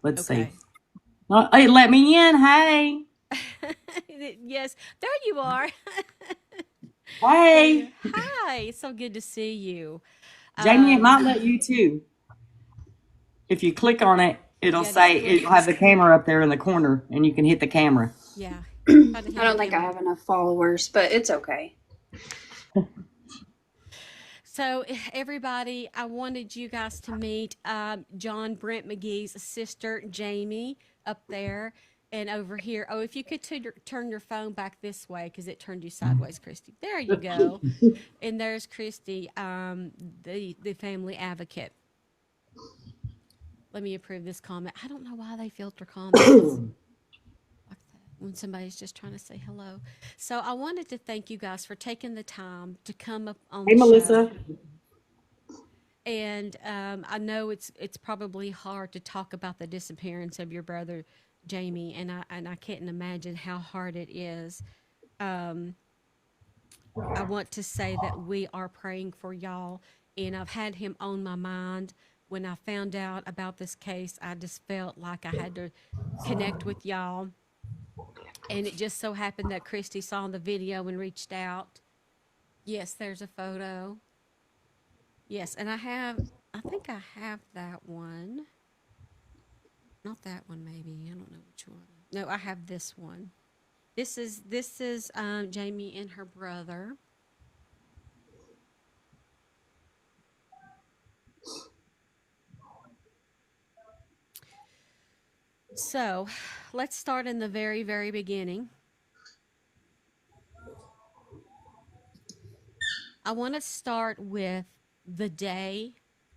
Let's see. Okay. Hey, let me in. Hey. Yes, there you are. There you Hey. are. Hi, so good to see you. Jamie, it Um, might let you too. If you click on it, it'll yeah, just say click. it'll have the camera up there in the corner and you can hit the camera. Yeah, try to I hit the don't think I camera. have enough followers, but it's okay. So, everybody, I wanted you guys to meet John Brent McGee's sister, Jamie, up there and over here. Oh, if you could turn your phone back this way because it turned you sideways, Christy. There you go. And there's Christy, the family advocate. Let me approve this comment. I don't know why they filter comments like that when somebody's just trying to say hello. So I wanted to thank you guys for taking the time to come up on Hey, the show. Melissa. And I know it's probably hard to talk about the disappearance of your brother Jamie, and I can't imagine how hard it is. Um, I want to say that we are praying for y'all, and I've had him on my mind. When I found out about this case, I just felt like I had to connect with y'all, and it just so happened that Christy saw the video and reached out. Yes, there's a photo. Yes, and I think I have that one. Not that one, maybe. I don't know which one. No, I have this one. This is Jamie and her brother. So, let's start in the very, very beginning. I want to start with the day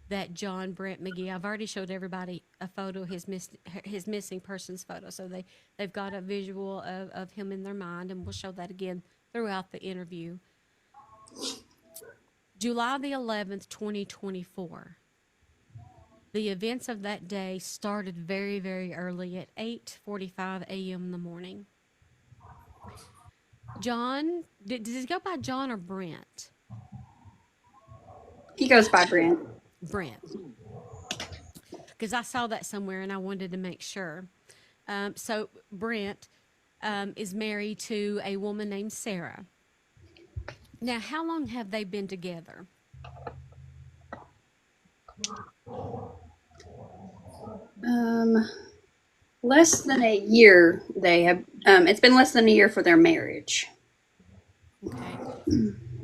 that John Brent McGee. I've already showed everybody a photo, his missing persons photo, so they've got a visual of him in their mind, and we'll show that again throughout the interview. July the 11th, 2024. The events of that day started very, very early at 8:45 a.m. in the morning. John, does it go by John or Brent? He goes by Brent. Brent, because I saw that somewhere and I wanted to make sure. So Brent is married to a woman named Sarah. Now, how long have they been together? Um, Less than a year they have. It's been less than a year for their marriage. Okay.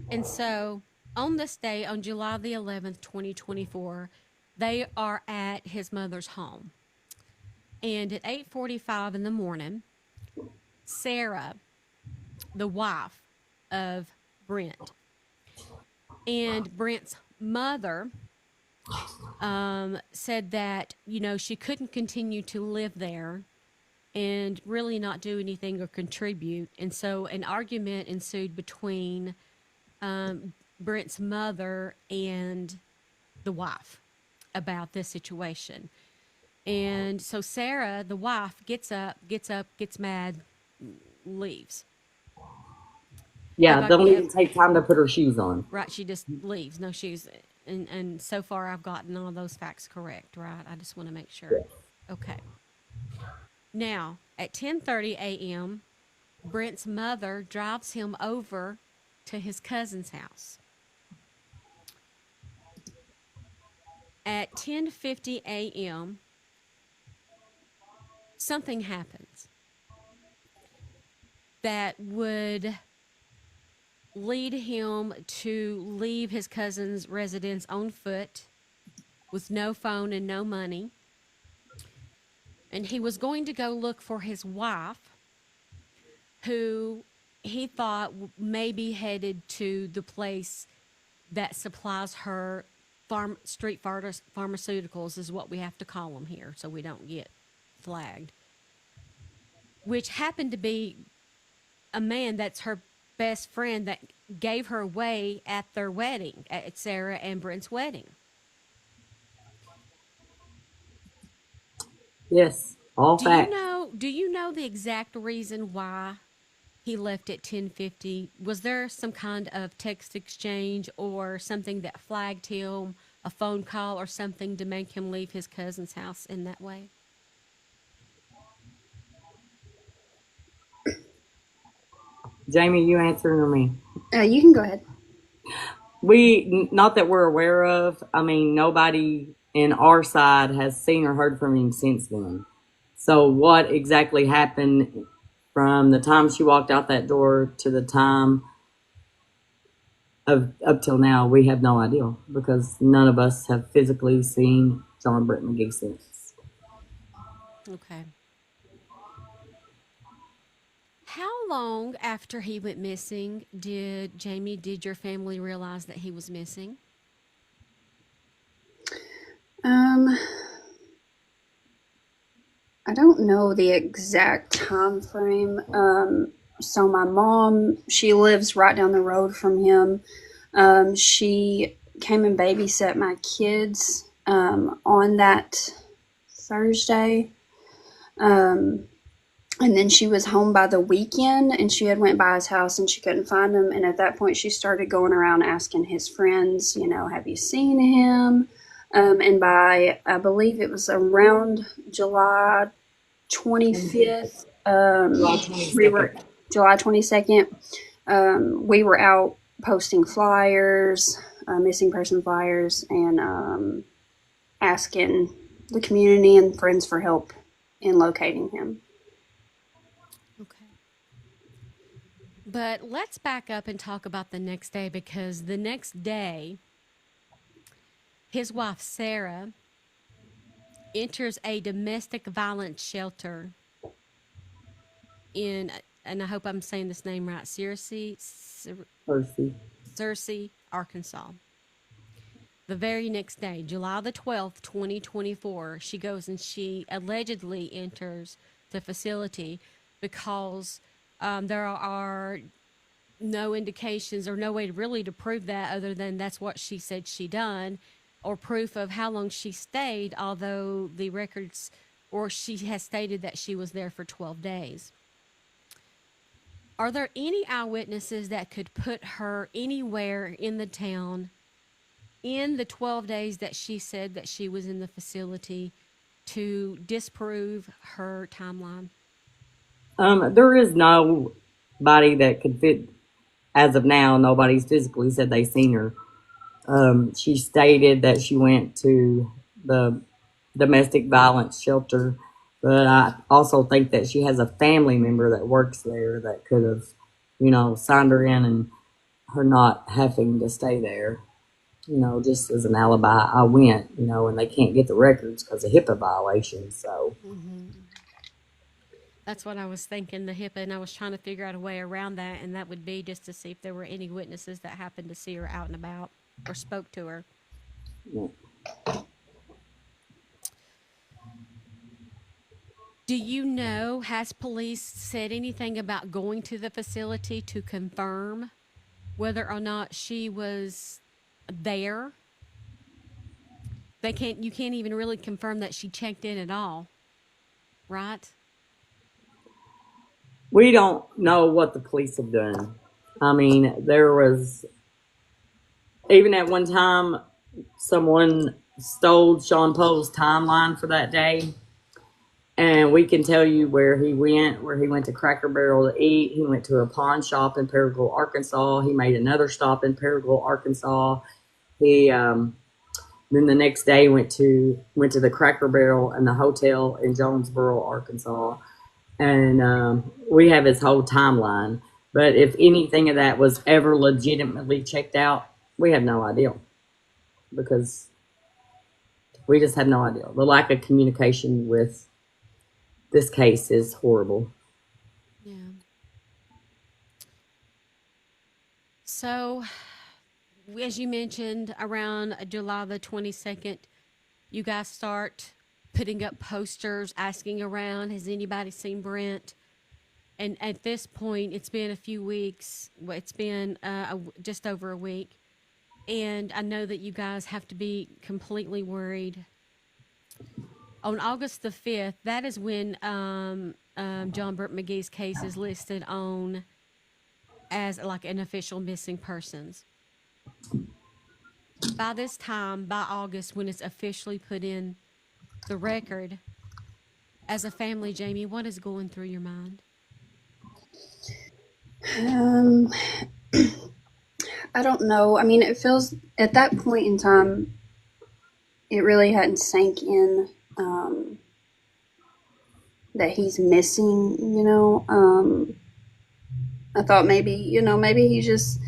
And so on this day, on July the 11th, 2024, they are at his mother's home. And at 8:45 in the morning, Sarah, the wife of Brent, and Brent's mother said that, she couldn't continue to live there and really not do anything or contribute. And so an argument ensued between Brent's mother and the wife about this situation. And so Sarah, the wife, gets mad, leaves. Have Yeah, I don't have even take time to put her shoes on. right? She just leaves, no shoes. And so far, I've gotten all those facts correct, right? I just want to make sure. Okay. Now at 10:30 a.m., Brent's mother drives him over to his cousin's house. At 10:50 a.m., something happens that would lead him to leave his cousin's residence on foot with no phone and no money. And he was going to go look for his wife, who he thought may be headed to the place that supplies her street pharmaceuticals, is what we have to call them here so we don't get flagged, which happened to be a man that's her best friend that gave her away at their wedding, at Sarah and Brent's wedding. Yes, all Do you facts. know do you know the exact reason why he left at 10:50? Was there some kind of text exchange or something that flagged him, a phone call or something to make him leave his cousin's house in that way? Jamie, you answering or me? You can go ahead. Not that we're aware of. I mean, nobody in our side has seen or heard from him since then. So, what exactly happened from the time she walked out that door to the time of up till now, we have no idea because none of us have physically seen John Brent Mcghee since. Okay. How long after he went missing did your family realize that he was missing? Um, I don't know the exact time frame. So my mom, she lives right down the road from him. She came and babysat my kids on that Thursday. Um, and then she was home by the weekend, and she had went by his house and she couldn't find him. And at that point, she started going around asking his friends, have you seen him? And by, I believe it was around July 25th, July we were 22nd. July 22nd. We were out posting flyers, missing person flyers, and asking the community and friends for help in locating him. Okay. But let's back up and talk about the next day, because the next day, his wife, Sarah, enters a domestic violence shelter in, and I hope I'm saying this name right, Percy. Searcy, Arkansas. The very next day, July the 12th, 2024, she goes and she allegedly enters the facility because there are no indications or no way really to prove that other than that's what she said she done, or proof of how long she stayed, although the records, or she has stated that she was there for 12 days. Are there any eyewitnesses that could put her anywhere in the town in the 12 days that she said that she was in the facility to disprove her timeline? There is nobody that could fit, as of now, nobody's physically said they seen her. She stated that she went to the domestic violence shelter, but I also think that she has a family member that works there that could have, signed her in and her not having to stay there. Just as an alibi, I went, and they can't get the records because of HIPAA violations. So, That's what I was thinking, the HIPAA, and I was trying to figure out a way around that, and that would be just to see if there were any witnesses that happened to see her out and about or spoke to her. yeah. Do you know, has police said anything about going to the facility to confirm whether or not she was there? You can't even really confirm that she checked in at all, right? We don't know what the police have done. I mean, there was, even at one time, someone stole Shawn Poe's timeline for that day. And we can tell you where he went to Cracker Barrel to eat. He went to a pawn shop in Paragould, Arkansas. He made another stop in Paragould, Arkansas. He then the next day went to the Cracker Barrel and the hotel in Jonesboro, Arkansas. And we have his whole timeline. But if anything of that was ever legitimately checked out, we have no idea, because we just have no idea. The lack of communication with this case is horrible. Yeah. So, as you mentioned, around July the 22nd, you guys start putting up posters asking around, has anybody seen Brent? And at this point, it's been a few weeks. Well, it's been just over a week. And I know that you guys have to be completely worried. On August the 5th, that is when John Brent Mcgee's case is listed on as like an official missing persons. By this time, by August, when it's officially put in the record, as a family, Jamie, what is going through your mind? Um, I don't know. I mean, it feels at that point in time, it really hadn't sank in that he's missing. I thought maybe he just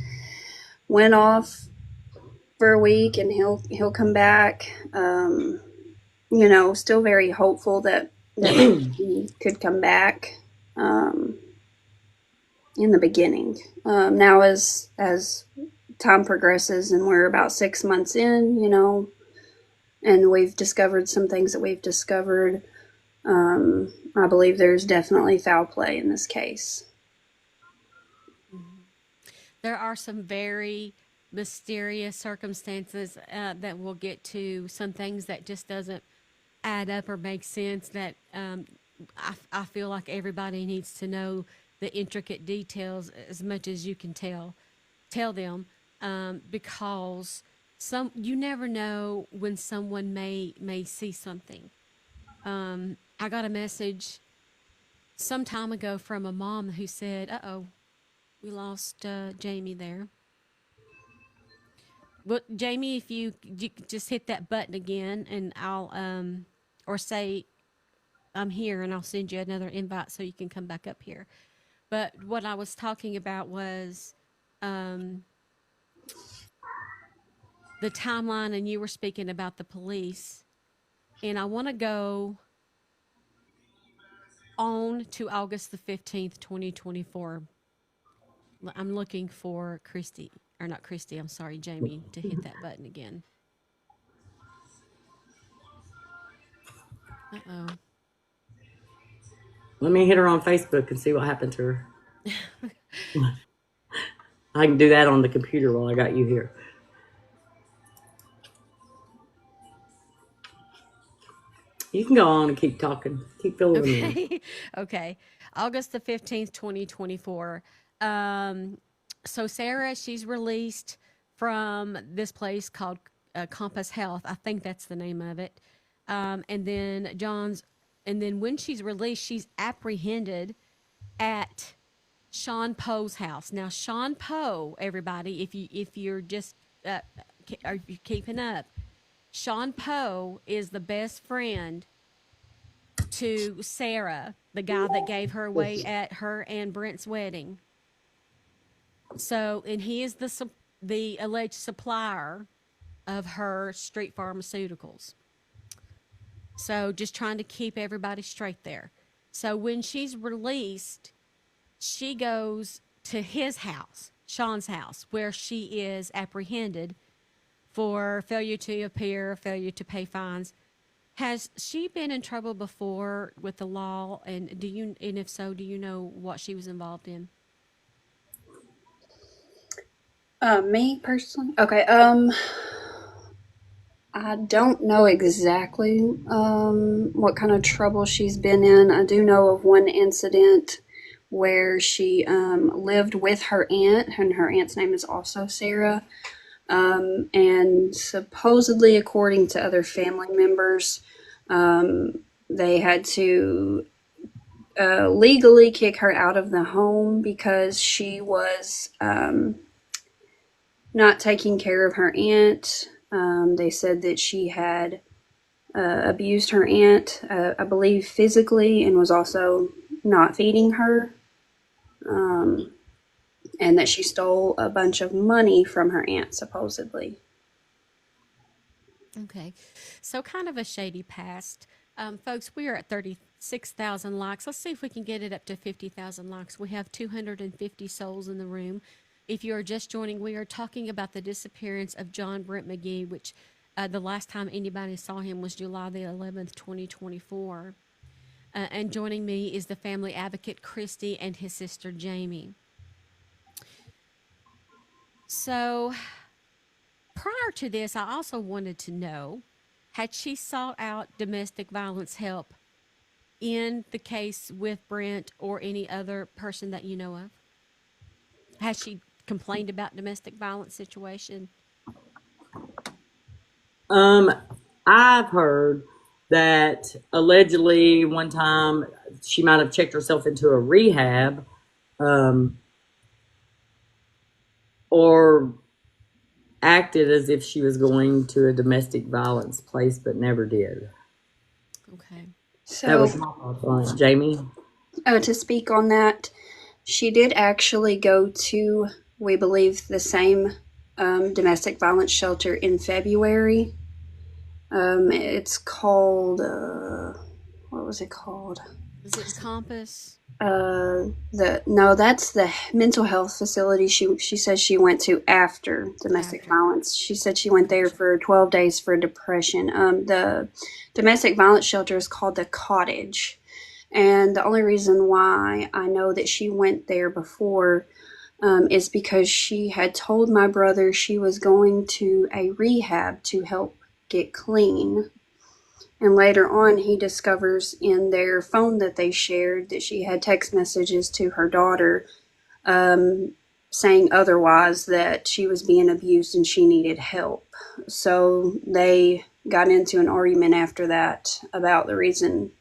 went off for a week and he'll come back. Still very hopeful that maybe he could come back in the beginning. Now, as time progresses and we're about 6 months in, and we've discovered some things that we've discovered, I believe there's definitely foul play in this case. There are some very mysterious circumstances that we'll get to, some things that just doesn't add up or make sense that I feel like everybody needs to know the intricate details as much as you can tell them because you never know when someone may see something. I got a message some time ago from a mom who said, "Uh-oh, we lost Jamie there." Well, Jamie, if you just hit that button again, and I'll or say I'm here, and I'll send you another invite so you can come back up here. But what I was talking about was um, the timeline, and you were speaking about the police, and I want to go on to August the 15th, 2024. I'm looking for Christy, or not Christy, I'm sorry, Jamie, to hit that button again. Uh-oh. Let me hit her on Facebook and see what happened to her. I can do that on the computer while I got you here. You can go on and keep talking. Keep filling them in. Okay. Okay. August the 15th, 2024. So Sarah, she's released from this place called Compass Health. I think that's the name of it. And then when she's released, she's apprehended at Shawn Poe's house. Now, Shawn Poe, everybody, if you're just are you keeping up? Shawn Poe is the best friend to Sarah, the guy that gave her away at her and Brent's wedding. So, and he is the alleged supplier of her street pharmaceuticals. So, just trying to keep everybody straight there. So, when she's released, she goes to his house, Shawn's house, where she is apprehended for failure to appear, failure to pay fines. Has she been in trouble before with the law? And if so, do you know what she was involved in? Me personally, okay. I don't know exactly what kind of trouble she's been in. I do know of one incident where she lived with her aunt, and her aunt's name is also Sarah. And supposedly, according to other family members, they had to legally kick her out of the home because she was not taking care of her aunt. They said that she had abused her aunt, I believe physically, and was also not feeding her. And that she stole a bunch of money from her aunt, supposedly. Okay. So, kind of a shady past. Folks, we are at 36,000 likes. Let's see if we can get it up to 50,000 likes. We have 250 souls in the room. If you are just joining, we are talking about the disappearance of John Brent Mcghee, which the last time anybody saw him was July the 11th, 2024. And joining me is the family advocate, Christy, and his sister, Jamie. So, prior to this, I also wanted to know, had she sought out domestic violence help in the case with Brent or any other person that you know of? Has she complained about domestic violence situation? I've heard that allegedly one time she might have checked herself into a rehab or acted as if she was going to a domestic violence place, but never did. Okay. That was So, my thoughts on it. Jamie? to speak on that, she did actually go to, we believe, the same domestic violence shelter in February. It's called, what was it called? Is it Compass? No, that's the mental health facility she says she went to after domestic violence. She said she went there for 12 days for depression. The domestic violence shelter is called the Cottage. And the only reason why I know that she went there before is because she had told my brother she was going to a rehab to help get clean. And later on, he discovers in their phone that they shared that she had text messages to her daughter saying otherwise, that she was being abused and she needed help. So they got into an argument after that about the reason,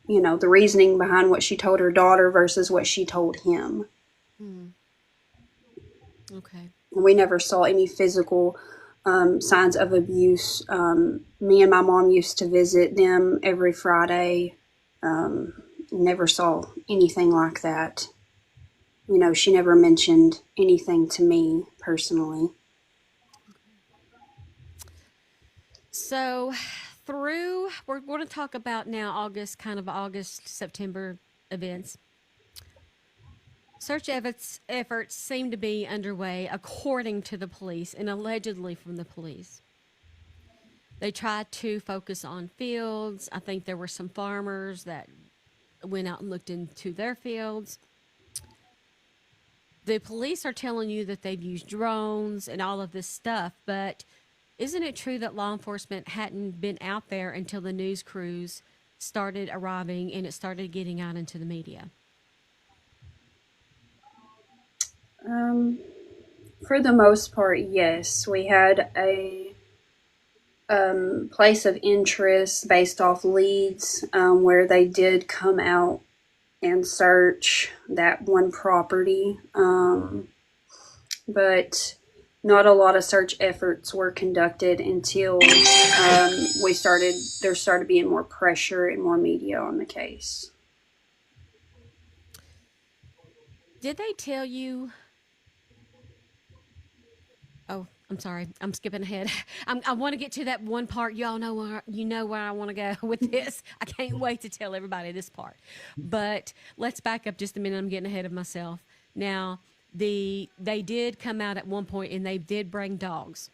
the reasoning behind what she told her daughter versus what she told him. Okay. We never saw any physical signs of abuse. Me and my mom used to visit them every Friday. Never saw anything like that. She never mentioned anything to me personally. So we're going to talk about now August, September events. Search efforts seem to be underway, according to the police and allegedly from the police. They tried to focus on fields. I think there were some farmers that went out and looked into their fields. The police are telling you that they've used drones and all of this stuff, but isn't it true that law enforcement hadn't been out there until the news crews started arriving and it started getting out into the media? For the most part, yes. We had a place of interest based off leads where they did come out and search that one property. But not a lot of search efforts were conducted until there started being more pressure and more media on the case. Did they tell you? Oh, I'm sorry. I'm skipping ahead. I want to get to that one part. Y'all know where I want to go with this. I can't wait to tell everybody this part. But let's back up just a minute. I'm getting ahead of myself. Now, they did come out at one point and they did bring dogs.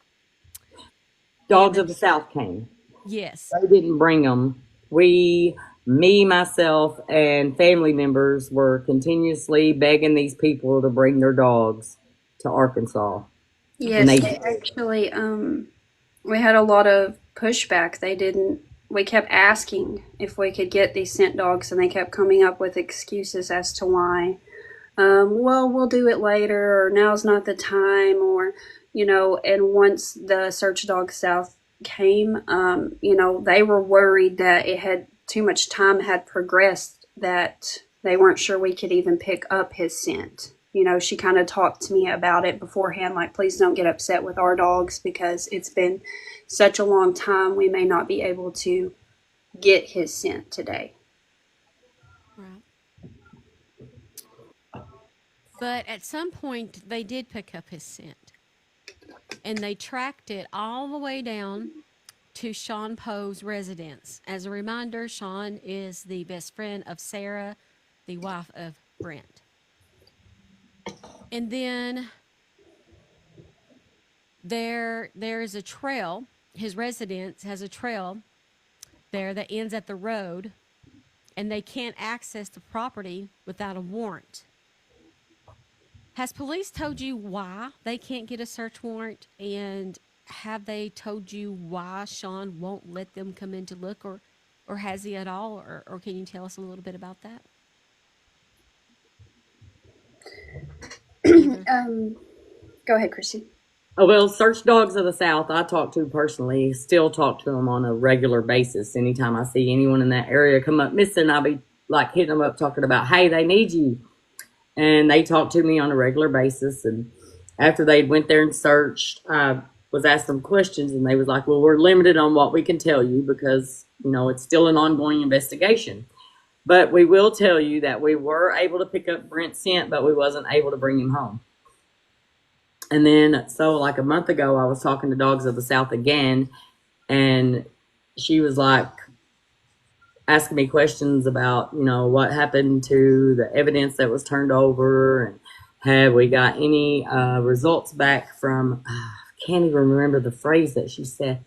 Dogs of the South came. Yes. They didn't bring them. Me, myself, and family members were continuously begging these people to bring their dogs to Arkansas. Yes, they actually, we had a lot of pushback. We kept asking if we could get these scent dogs, and they kept coming up with excuses as to why. Well, we'll do it later, or now's not the time, or, and once the Search Dog South came, they were worried that too much time had progressed, that they weren't sure we could even pick up his scent. She kind of talked to me about it beforehand, like, please don't get upset with our dogs because it's been such a long time. We may not be able to get his scent today. Right. But at some point, they did pick up his scent. And they tracked it all the way down to Shawn Poe's residence. As a reminder, Shawn is the best friend of Sarah, the wife of Brent. And then there is a trail. His residence has a trail there that ends at the road, and they can't access the property without a warrant. Has police told you why they can't get a search warrant, and have they told you why Shawn won't let them come in to look, or has he at all, or can you tell us a little bit about that? Go ahead, Chrissy. Oh, well, Search Dogs of the South, I talk to personally, still talk to them on a regular basis. Anytime I see anyone in that area come up missing, I'll be like hitting them up talking about, hey, they need you. And they talk to me on a regular basis. And after they went there and searched, I was asked some questions, and they was like, well, we're limited on what we can tell you because, it's still an ongoing investigation. But we will tell you that we were able to pick up Brent's scent, but we wasn't able to bring him home. And then, so like a month ago, I was talking to Dogs of the South again, and she was like asking me questions about, what happened to the evidence that was turned over, and have we got any results back from, I can't even remember the phrase that she said.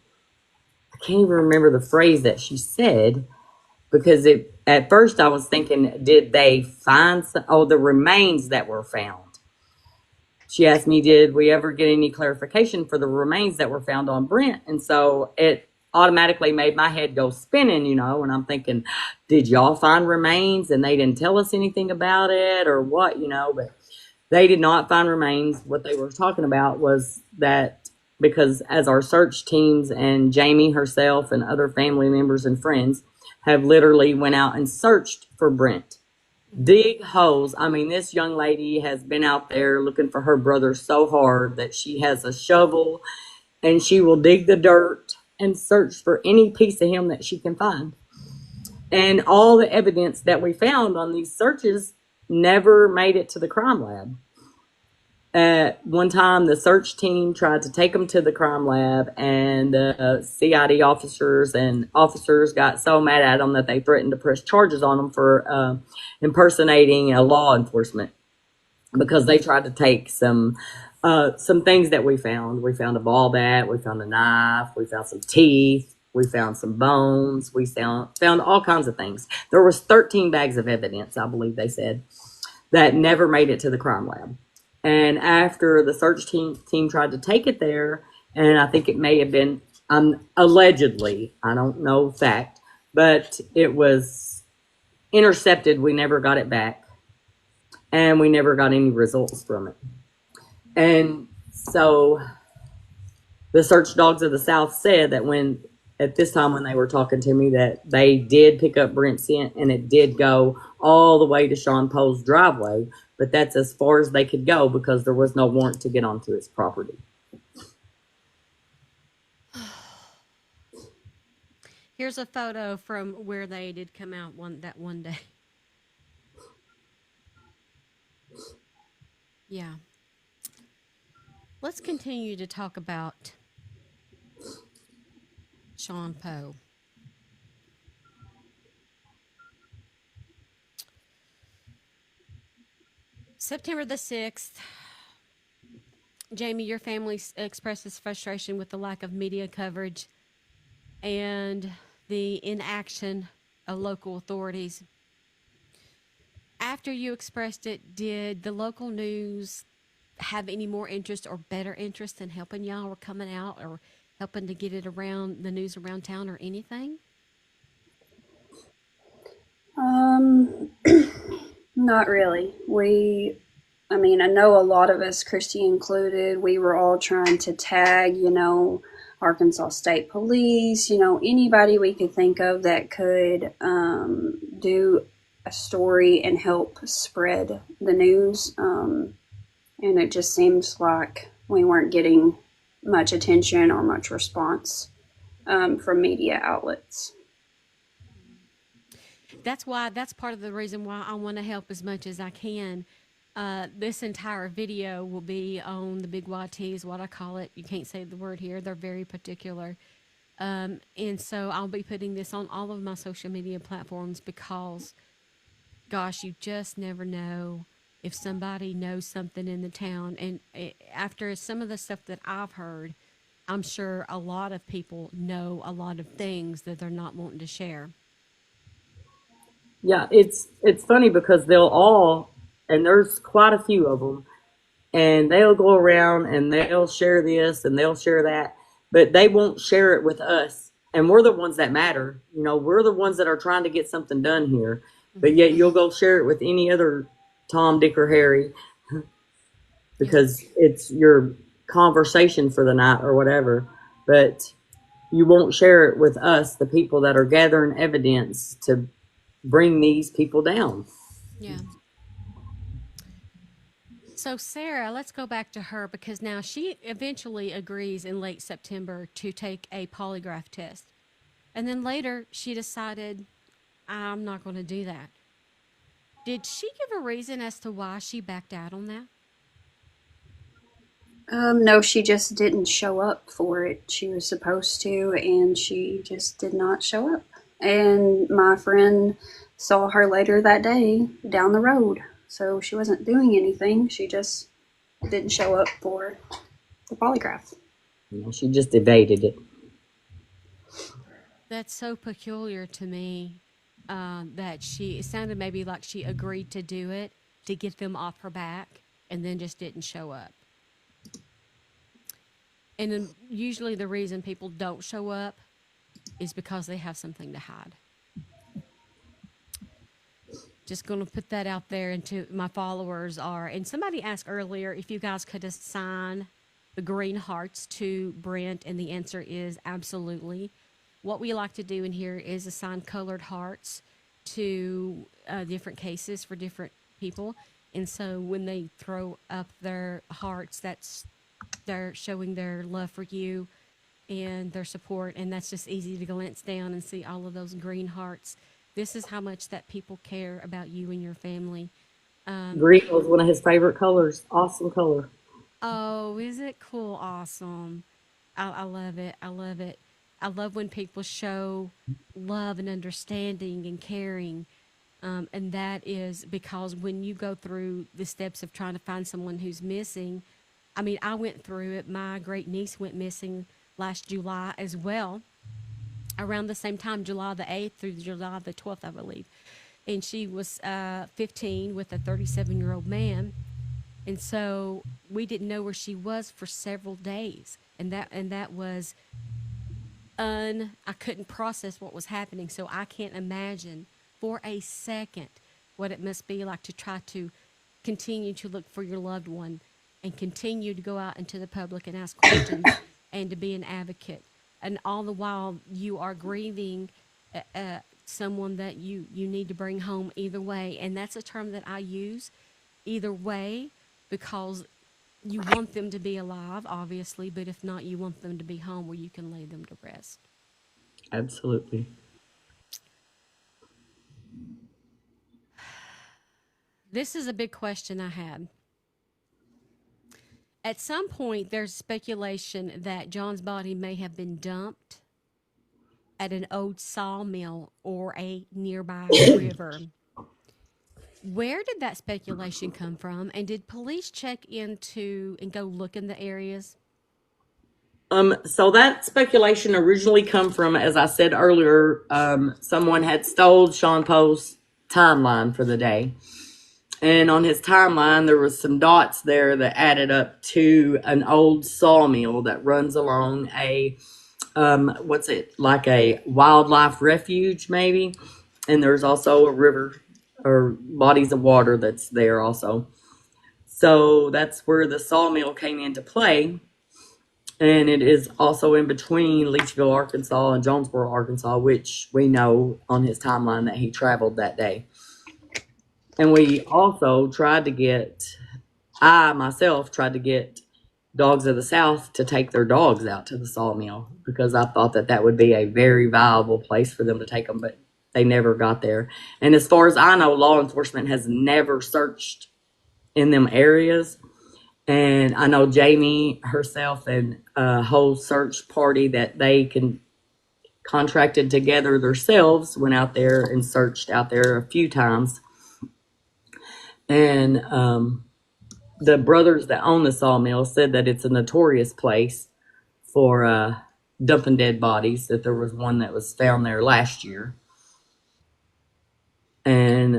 Because at first I was thinking, did they find the remains that were found? She asked me, did we ever get any clarification for the remains that were found on Brent? And so it automatically made my head go spinning, and I'm thinking, did y'all find remains and they didn't tell us anything about it or what, but they did not find remains. What they were talking about was that because as our search teams and Jamie herself and other family members and friends have literally went out and searched for Brent. Dig holes. I mean, this young lady has been out there looking for her brother so hard that she has a shovel and she will dig the dirt and search for any piece of him that she can find. And all the evidence that we found on these searches never made it to the crime lab. At one time, the search team tried to take them to the crime lab, and the CID officers got so mad at them that they threatened to press charges on them for impersonating a law enforcement because they tried to take some things that we found. We found a ball bat, we found a knife, we found some teeth, we found some bones, we found all kinds of things. There was 13 bags of evidence, I believe they said, that never made it to the crime lab. And after the search team tried to take it there, and I think it may have been allegedly, I don't know fact, but it was intercepted. We never got it back, and we never got any results from it. And so the Search Dogs of the South said that at this time when they were talking to me, that they did pick up Brent's scent and it did go all the way to Shawn Poe's driveway, but that's as far as they could go because there was no warrant to get onto his property. Here's a photo from where they did come out that one day. Yeah. Let's continue to talk about Shawn Poe. September the 6th, Jamie, your family expresses frustration with the lack of media coverage and the inaction of local authorities. After you expressed it, did the local news have any more interest or better interest in helping y'all or coming out or helping to get it around the news around town or anything? Not really. I know a lot of us, Christy included, we were all trying to tag, Arkansas State Police, anybody we could think of that could do a story and help spread the news. And it just seems like we weren't getting much attention or much response from media outlets. That's part of the reason why I want to help as much as I can. This entire video will be on the Big YT is what I call it. You can't say the word here. They're very particular. And so I'll be putting this on all of my social media platforms because, gosh, you just never know if somebody knows something in the town. And after some of the stuff that I've heard, I'm sure a lot of people know a lot of things that they're not wanting to share. Yeah, it's funny because they'll all, and there's quite a few of them, and they'll go around and they'll share this and they'll share that, but they won't share it with us. And we're the ones that matter. We're the ones that are trying to get something done here, but yet you'll go share it with any other Tom, Dick, or Harry because it's your conversation for the night or whatever, but you won't share it with us, the people that are gathering evidence to bring these people down. Yeah. So Sarah, let's go back to her because now she eventually agrees in late September to take a polygraph test. And then later she decided, I'm not going to do that. Did she give a reason as to why she backed out on that? No, she just didn't show up for it. She was supposed to, and she just did not show up. And my friend saw her later that day down the road. So she wasn't doing anything. She just didn't show up for the polygraph. She just evaded it. That's so peculiar to me that it sounded maybe like she agreed to do it to get them off her back and then just didn't show up. And then usually the reason people don't show up is because they have something to hide. Just going to put that out there into my followers are. And somebody asked earlier if you guys could assign the green hearts to Brent, and the answer is absolutely. What we like to do in here is assign colored hearts to different cases for different people. And so when they throw up their hearts, they're showing their love for you and their support. And that's just easy to glance down and see all of those green hearts. This is how much that people care about you and your family. Green was one of his favorite colors. Awesome color. Oh, is it cool? Awesome. I love it. I love it. I love when people show love and understanding and caring. And that is because when you go through the steps of trying to find someone who's missing, I mean, I went through it. My great niece went missing last July as well, around the same time, July the 8th through July the 12th, I believe. And she was 15 with a 37-year-old man. And so we didn't know where she was for several days. And that was I couldn't process what was happening. So I can't imagine for a second what it must be like to try to continue to look for your loved one and continue to go out into the public and ask questions and to be an advocate. And all the while you are grieving someone that you need to bring home either way. And that's a term that I use, either way, because you want them to be alive, obviously, but if not, you want them to be home where you can lay them to rest. Absolutely. This is a big question I had. At some point, there's speculation that John's body may have been dumped at an old sawmill or a nearby river. Where did that speculation come from? And did police check into and go look in the areas? So that speculation originally come from, as I said earlier, someone had stole Shawn Poe's timeline for the day. And on his timeline, there was some dots there that added up to an old sawmill that runs along a, what's it, like a wildlife refuge, maybe. And there's also a river or bodies of water that's there also. So that's where the sawmill came into play. And it is also in between Leachville, Arkansas and Jonesboro, Arkansas, which we know on his timeline that he traveled that day. And we also I myself tried to get Dogs of the South to take their dogs out to the sawmill because I thought that would be a very viable place for them to take them, but they never got there. And as far as I know, law enforcement has never searched in them areas. And I know Jamie herself and a whole search party that they contracted together themselves went out there and searched out there a few times. And the brothers that own the sawmill said that it's a notorious place for dumping dead bodies, that there was one that was found there last year. And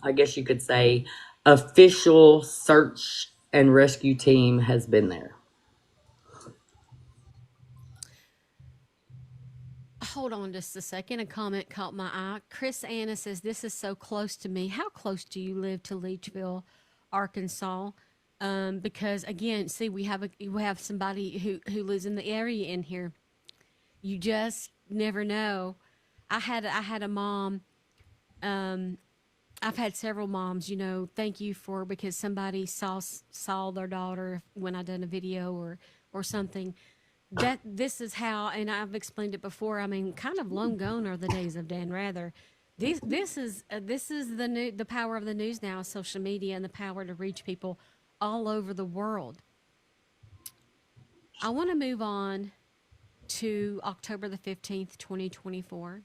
I guess you could say, official search and rescue team has been there. Hold on just a second. A comment caught my eye. Chris Anna says, "This is so close to me." How close do you live to Leachville, Arkansas? Because again, see, we have somebody who lives in the area in here. You just never know. I had a mom I've had several moms, thank you for, because somebody saw their daughter when I done a video or something. That this is how, and I've explained it before. I mean, kind of long gone are the days of Dan Rather. This is the power of the news now, social media, and the power to reach people all over the world. I want to move on to October the 15th, 2024,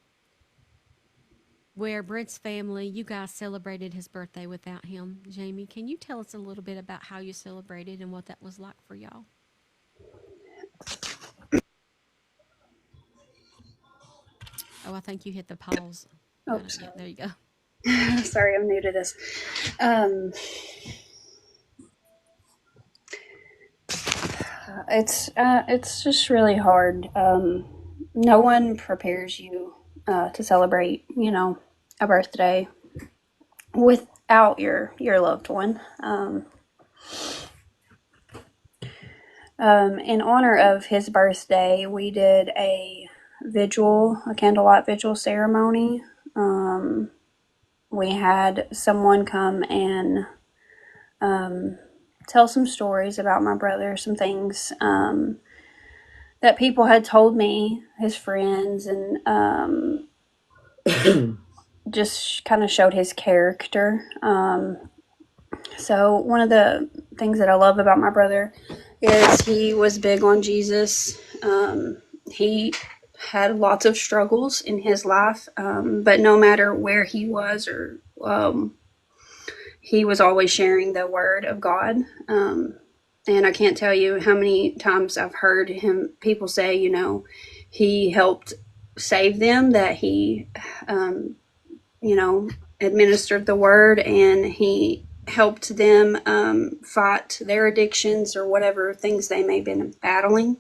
where Brent's family, you guys celebrated his birthday without him. Jamie, can you tell us a little bit about how you celebrated and what that was like for y'all? Oh, I think you hit the pause. Oh, Yeah, there you go. sorry, I'm new to this. Um, it's just really hard. No one prepares you to celebrate, a birthday without your loved one. In honor of his birthday, we did a candlelight vigil ceremony. We had someone come and tell some stories about my brother, some things that people had told me, his friends, and just kind of showed his character. So one of the things that I love about my brother is he was big on Jesus. He had lots of struggles in his life, but no matter where he was or he was always sharing the word of God. And I can't tell you how many times I've heard people say, he helped save them, that he, administered the word, and he helped them fight their addictions or whatever things they may have been battling.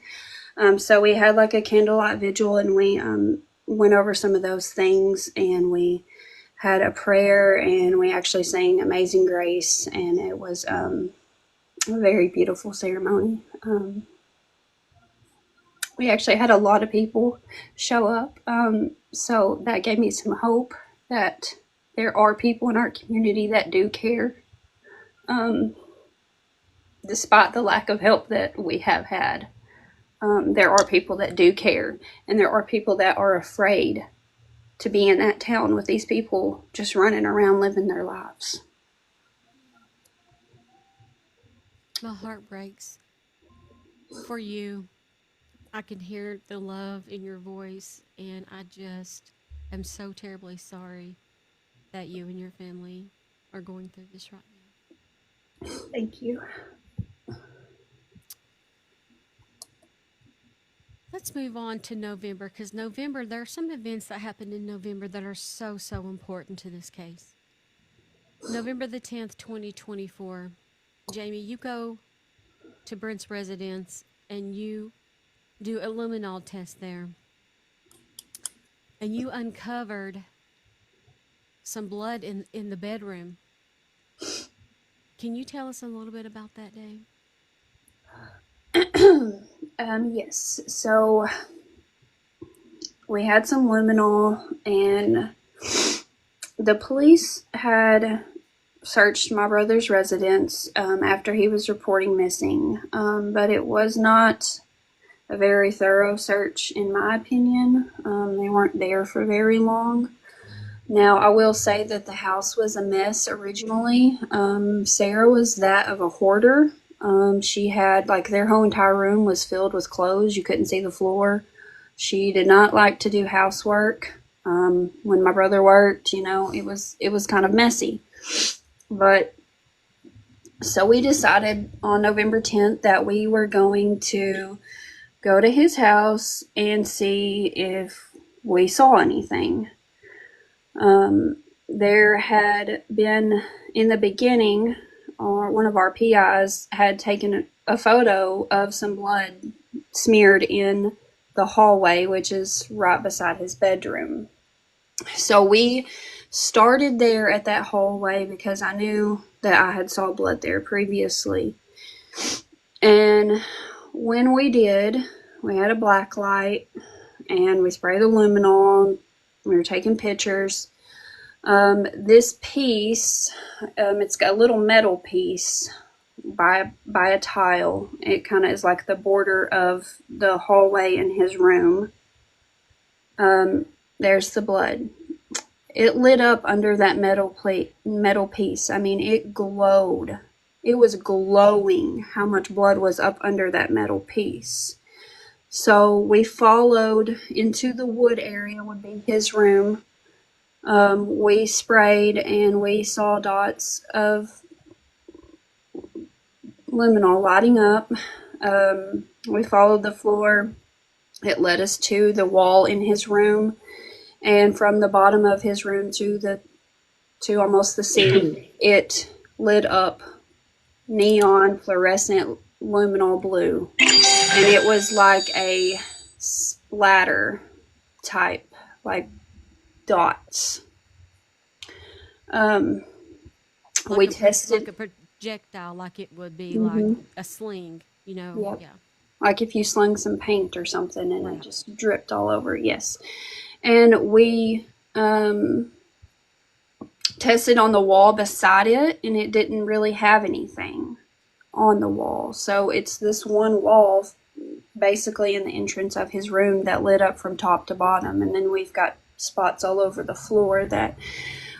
So we had like a candlelight vigil, and we went over some of those things, and we had a prayer, and we actually sang Amazing Grace, and it was a very beautiful ceremony. We actually had a lot of people show up, so that gave me some hope that there are people in our community that do care, despite the lack of help that we have had. There are people that do care, and there are people that are afraid to be in that town with these people just running around living their lives. My heart breaks for you. I can hear the love in your voice, and I just am so terribly sorry that you and your family are going through this right now. Thank you. Let's move on to November, because November, there are some events that happened in November that are so, so important to this case. November the 10th, 2024. Jamie, you go to Brent's residence and you do a luminol test there. And you uncovered some blood in the bedroom. Can you tell us a little bit about that day? Yes. So we had some luminol, and the police had searched my brother's residence after he was reporting missing, but it was not a very thorough search, in my opinion. They weren't there for very long. Now, I will say that the house was a mess originally. Sarah was that of a hoarder. She had, their whole entire room was filled with clothes. You couldn't see the floor. She did not like to do housework. When my brother worked, it was kind of messy. But so we decided on November 10th that we were going to go to his house and see if we saw anything. There had been, in the beginning, one of our PIs had taken a photo of some blood smeared in the hallway, which is right beside his bedroom. So we started there at that hallway because I knew that I had saw blood there previously. And when we did, we had a black light and we sprayed the luminol. We were taking pictures. This piece, it's got a little metal piece by a tile. It kind of is like the border of the hallway in his room. There's the blood. It lit up under that metal piece. I mean, it glowed. It was glowing how much blood was up under that metal piece. So we followed into the wood area, would be his room. We sprayed and we saw dots of luminol lighting up. We followed the floor. It led us to the wall in his room, and from the bottom of his room to almost the ceiling, it lit up neon fluorescent luminol blue, and it was like a splatter type, like dots. We tested like a projectile, like it would be like a sling, you know. Yep. Yeah. Like if you slung some paint or something and it just dripped all over. Yes. And we tested on the wall beside it, and it didn't really have anything on the wall. So it's this one wall basically in the entrance of his room that lit up from top to bottom, and then we've got spots all over the floor that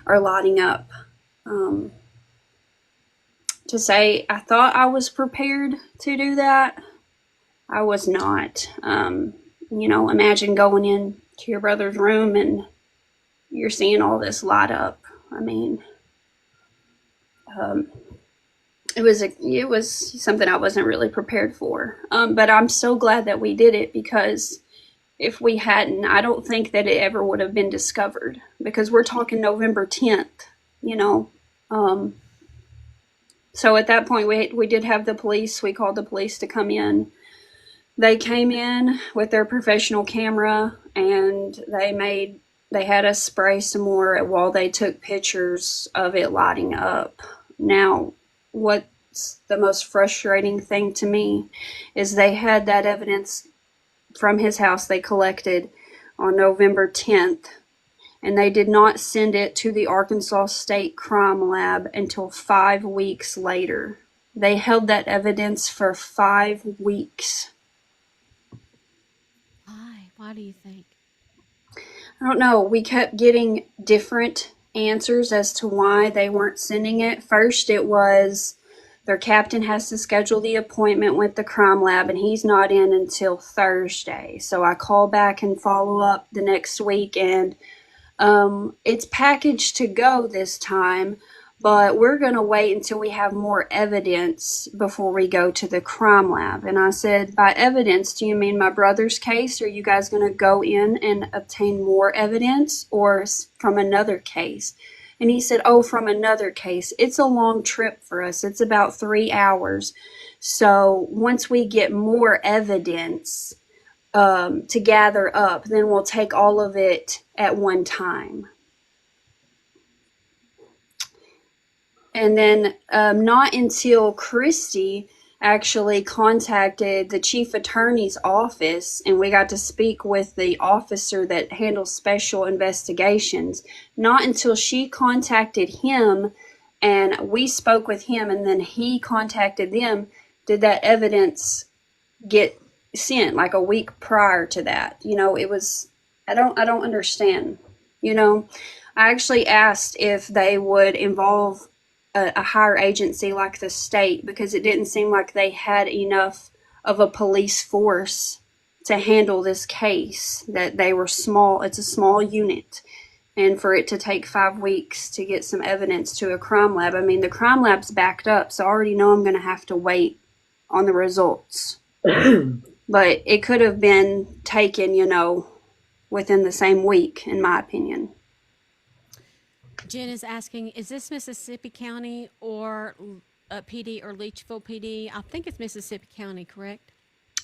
are lighting up. To say I thought I was prepared to do that, I was not. Imagine going in to your brother's room and you're seeing all this light up. I mean, it was something I wasn't really prepared for. But I'm so glad that we did it, because if we hadn't, I don't think that it ever would have been discovered, because we're talking November 10th, So at that point, we did have the police. We called the police to come in. They came in with their professional camera, and they had us spray some more while they took pictures of it lighting up. Now, what's the most frustrating thing to me is they had that evidence from his house they collected on November 10th, and they did not send it to the Arkansas State Crime Lab until 5 weeks later. They held that evidence for 5 weeks. Why? Why do you think? I don't know. We kept getting different answers as to why they weren't sending it. First, it was their captain has to schedule the appointment with the crime lab, and he's not in until Thursday. So I call back and follow up the next week, and it's packaged to go this time, but we're going to wait until we have more evidence before we go to the crime lab. And I said, by evidence, do you mean my brother's case? Are you guys going to go in and obtain more evidence, or from another case? And he said, oh, from another case. It's a long trip for us. It's about 3 hours. So once we get more evidence to gather up, then we'll take all of it at one time. And then not until Christy actually contacted the chief attorney's office, and we got to speak with the officer that handles special investigations, not until she contacted him and we spoke with him, and then he contacted them, did that evidence get sent. Like a week prior to that. It was, I don't understand. I actually asked if they would involve a higher agency like the state, because it didn't seem like they had enough of a police force to handle this case, that they were small. It's a small unit, and for it to take 5 weeks to get some evidence to a crime lab, I mean, the crime lab's backed up, so I already know I'm going to have to wait on the results. But it could have been taken, within the same week, in my opinion. Jen is asking, is this Mississippi County or PD or Leachville PD? I think it's Mississippi County, correct?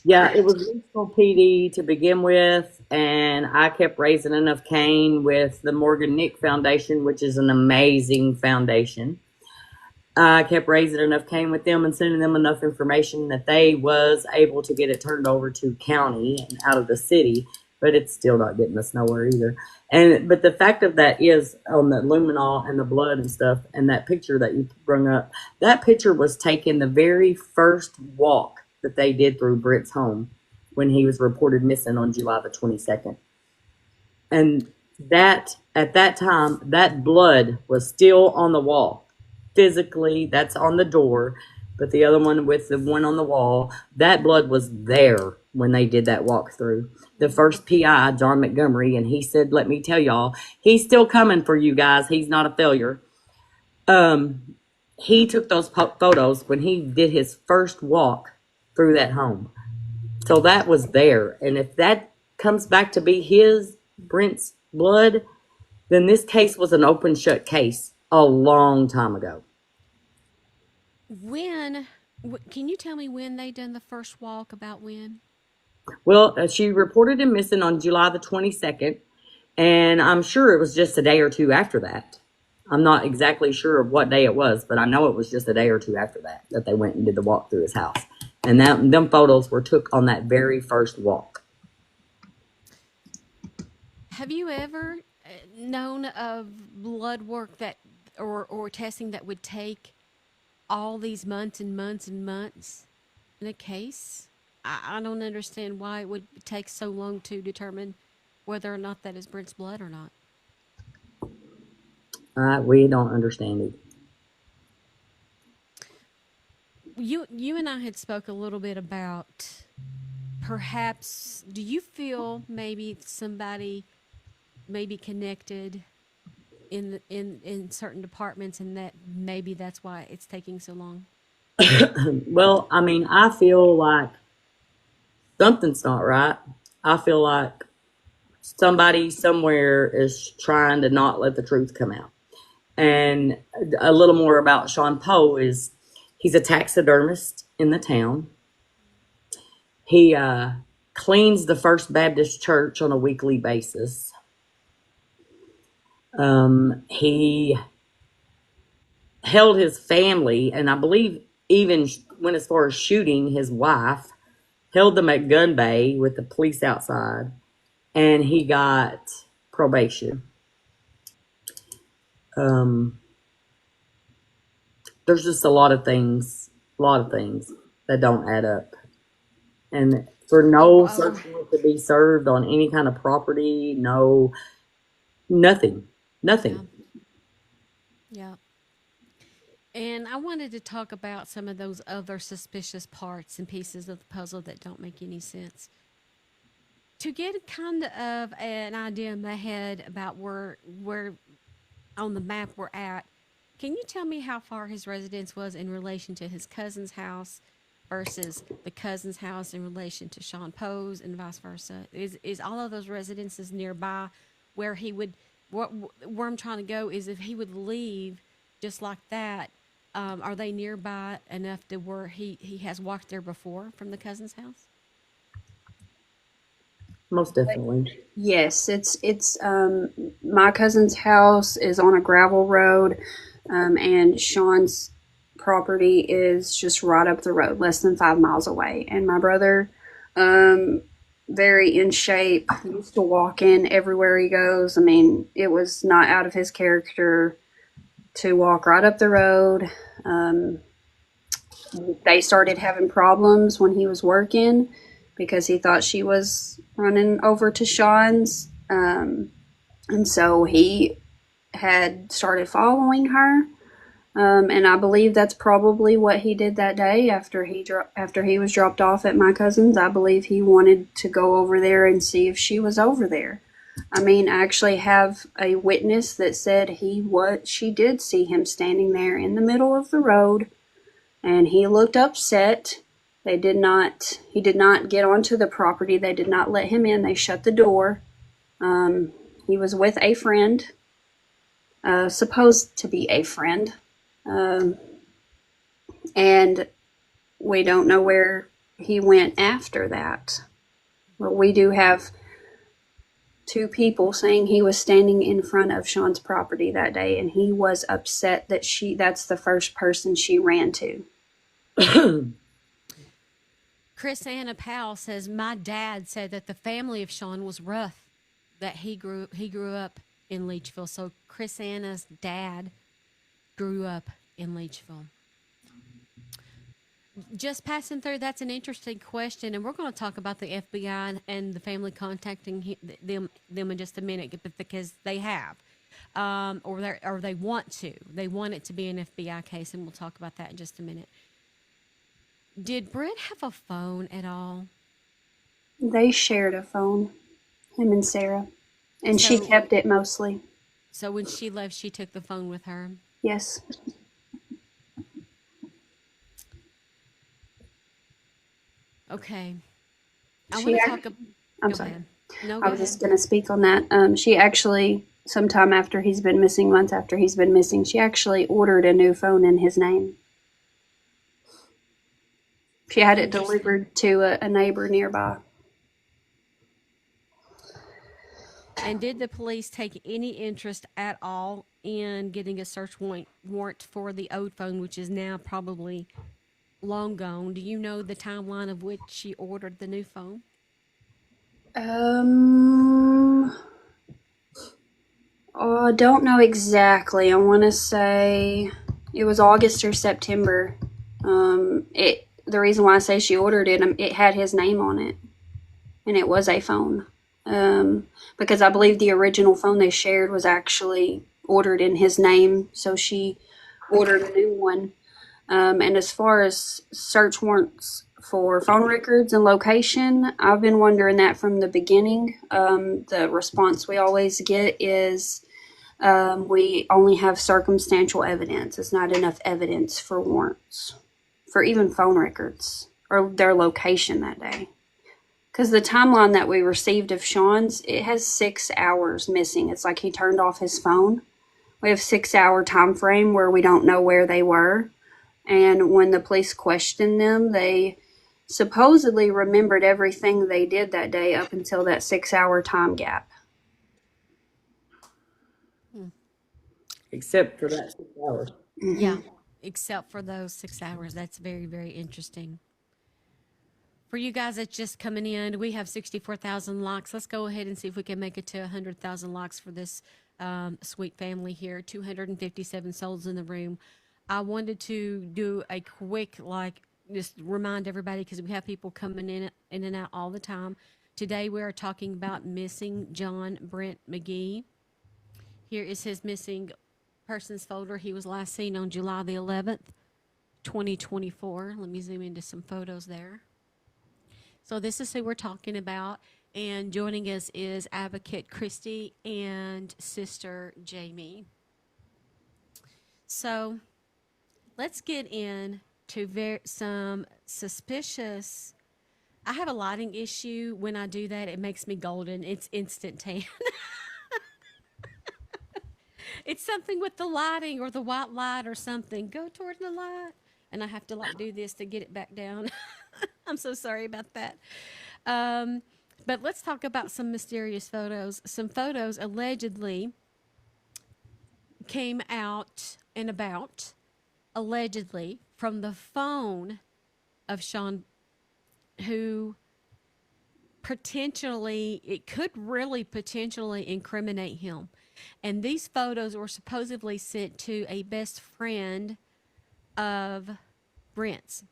Yeah, it was Leachville PD to begin with, and I kept raising enough cane with the Morgan Nick Foundation, which is an amazing foundation. I kept raising enough cane with them and sending them enough information that they was able to get it turned over to county and out of the city. but it's still not getting us nowhere either. But the fact of that is, on the luminol and the blood and stuff, and that picture that you brought up, that picture was taken the very first walk that they did through Britt's home when he was reported missing on July the 22nd. And that, at that time, that blood was still on the wall. Physically, that's on the door, but the other one with the one on the wall, that blood was there when they did that walkthrough. The first PI, John Montgomery, and he said, let me tell y'all, he's still coming for you guys. He's not a failure. He took those photos when he did his first walk through that home. So that was there. And if that comes back to be Brent's blood, then this case was an open shut case a long time ago. Can you tell me when they done the first walk? About when? Well, she reported him missing on July the 22nd, and I'm sure it was just a day or two after that. I'm not exactly sure of what day it was, but I know it was just a day or two after that they went and did the walk through his house. And them photos were took on that very first walk. Have you ever known of blood work that or testing that would take all these months and months and months in a case? I don't understand why it would take so long to determine whether or not that is Brent's blood or not. We don't understand it. You and I had spoke a little bit about, perhaps, do you feel maybe somebody may be connected in certain departments, and that maybe that's why it's taking so long? Well, I mean, I feel like something's not right. I feel like somebody somewhere is trying to not let the truth come out. And a little more about Shawn Poe is he's a taxidermist in the town. He cleans the First Baptist Church on a weekly basis. He held his family, and I believe even went as far as shooting his wife, held them at gun bay with the police outside, and he got probation. There's just a lot of things that don't add up. And for no search warrant to be served on any kind of property, nothing. Yeah. And I wanted to talk about some of those other suspicious parts and pieces of the puzzle that don't make any sense. To get kind of an idea in my head about where on the map we're at, can you tell me how far his residence was in relation to his cousin's house versus the cousin's house in relation to Shawn Poe's, and vice versa? Is all of those residences nearby where he would, where I'm trying to go is if he would leave just like that, are they nearby enough to where he has walked there before from the cousin's house? Most definitely. Yes, it's my cousin's house is on a gravel road, and Shawn's property is just right up the road, less than 5 miles away. And my brother, very in shape, used to walk in everywhere he goes. I mean, it was not out of his character to walk right up the road. They started having problems when he was working because he thought she was running over to Shawn's. And so he had started following her. And I believe that's probably what he did that day after he was dropped off at my cousin's. I believe he wanted to go over there and see if she was over there. I mean, I actually have a witness that said she did see him standing there in the middle of the road, and he looked upset. He did not get onto the property. They did not let him in. They shut the door. He was with a friend, supposed to be a friend. And we don't know where he went after that. But we do have 2 people saying he was standing in front of Shawn's property that day, and he was upset that that's the first person she ran to. Chris Anna Powell says, my dad said that the family of Shawn was rough, that he grew up in Leachville. So Chris Anna's dad grew up in Leachville. Just passing through, that's an interesting question, and we're going to talk about the FBI and the family contacting them in just a minute, because they have, or they want to. They want it to be an FBI case, and we'll talk about that in just a minute. Did Brent have a phone at all? They shared a phone, him and Sarah, and she kept it mostly. So when she left, she took the phone with her? Yes. Okay. I want to talk about... I'm sorry. No, I was just going to speak on that. She actually, sometime after he's been missing, months after he's been missing, she actually ordered a new phone in his name. She had it delivered to a neighbor nearby. And did the police take any interest at all in getting a search warrant for the old phone, which is now probably long gone? Do you know the timeline of which she ordered the new phone? I don't know exactly. I want to say it was August or September. The reason why I say she ordered it, it had his name on it, and it was a phone. Because I believe the original phone they shared was actually ordered in his name, so she ordered a new one. And as far as search warrants for phone records and location, I've been wondering that from the beginning. The response we always get is we only have circumstantial evidence. It's not enough evidence for warrants, for even phone records or their location that day. Because the timeline that we received of Shawn's, it has 6 hours missing. It's like he turned off his phone. We have 6 hour time frame where we don't know where they were. And when the police questioned them, they supposedly remembered everything they did that day up until that 6 hour time gap. Except for that 6 hours. Mm-hmm. Yeah, except for those 6 hours. That's very, very interesting. For you guys that's just coming in, we have 64,000 likes. Let's go ahead and see if we can make it to 100,000 likes for this sweet family here. 257 souls in the room. I wanted to do a quick, just remind everybody, because we have people coming in and out all the time. Today we are talking about missing John Brent Mcghee. Here is his missing persons folder. He was last seen on July the 11th, 2024. Let me zoom into some photos there. So this is who we're talking about, and joining us is Advocate Christy and Sister Jamie. So let's get into some suspicious... I have a lighting issue. When I do that, it makes me golden. It's instant tan. It's something with the lighting or the white light or something. Go toward the light. And I have to do this to get it back down. I'm so sorry about that. But let's talk about some mysterious photos. Some photos allegedly came out and about, allegedly, from the phone of Shawn, who it could really potentially incriminate him. And these photos were supposedly sent to a best friend of Brent's,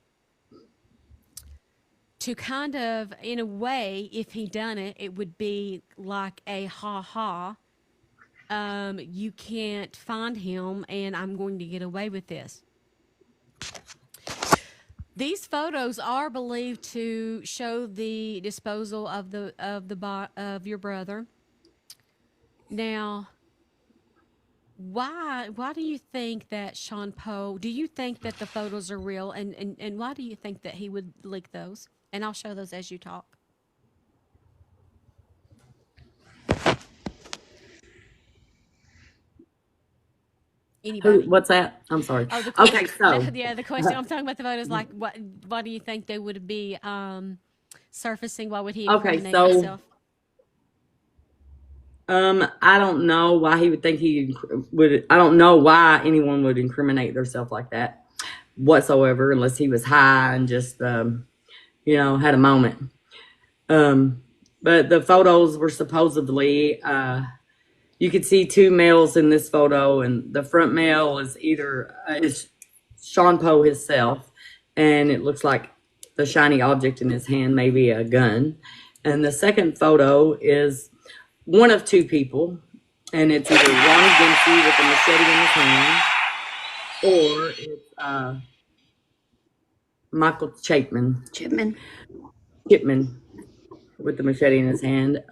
to kind of, in a way, if he done it, it would be like a ha-ha. You can't find him, and I'm going to get away with this. These photos are believed to show the disposal of your brother. Now, why do you think that Shawn Poe, do you think that the photos are real, and why do you think that he would leak those? And I'll show those as you talk. Anybody? What's that? I'm sorry. Oh, the question, okay, so the question I'm talking about the photos, like why do you think they would be surfacing? Why would he incriminate himself? I don't know why he would think he would. I don't know why anyone would incriminate themselves like that whatsoever, unless he was high and just, had a moment. But the photos were supposedly, you could see two males in this photo, and the front male is is Shawn Poe himself, and it looks like the shiny object in his hand, maybe a gun. And the second photo is one of two people, and it's either Ronnie Dempsey with a machete in his hand, or it's Michael Chipman with the machete in his hand.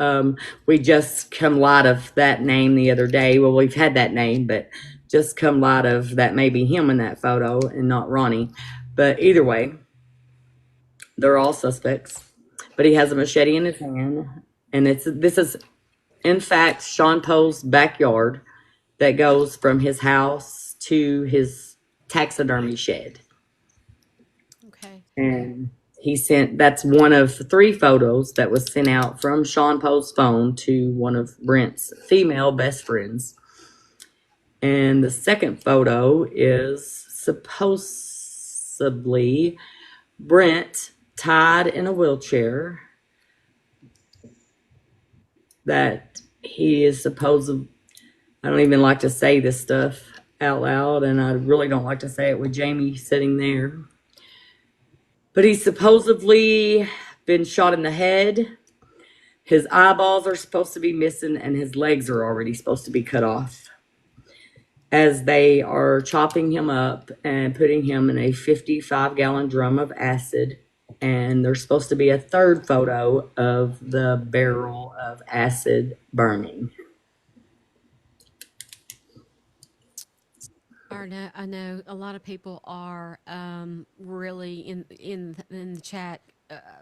We just come light of that name the other day. Well, we've had that name, but just come light of that maybe him in that photo and not Ronnie. But either way, they're all suspects. But he has a machete in his hand, and this is in fact Shawn Poe's backyard that goes from his house to his taxidermy shed. Okay. And that's one of 3 photos that was sent out from Shawn Poe's phone to one of Brent's female best friends. And the second photo is supposedly Brent tied in a wheelchair that he is I don't even like to say this stuff out loud, and I really don't like to say it with Jamie sitting there. But he's supposedly been shot in the head. His eyeballs are supposed to be missing, and his legs are already supposed to be cut off, as they are chopping him up and putting him in a 55-gallon drum of acid. And there's supposed to be a third photo of the barrel of acid burning. I know a lot of people are really in the chat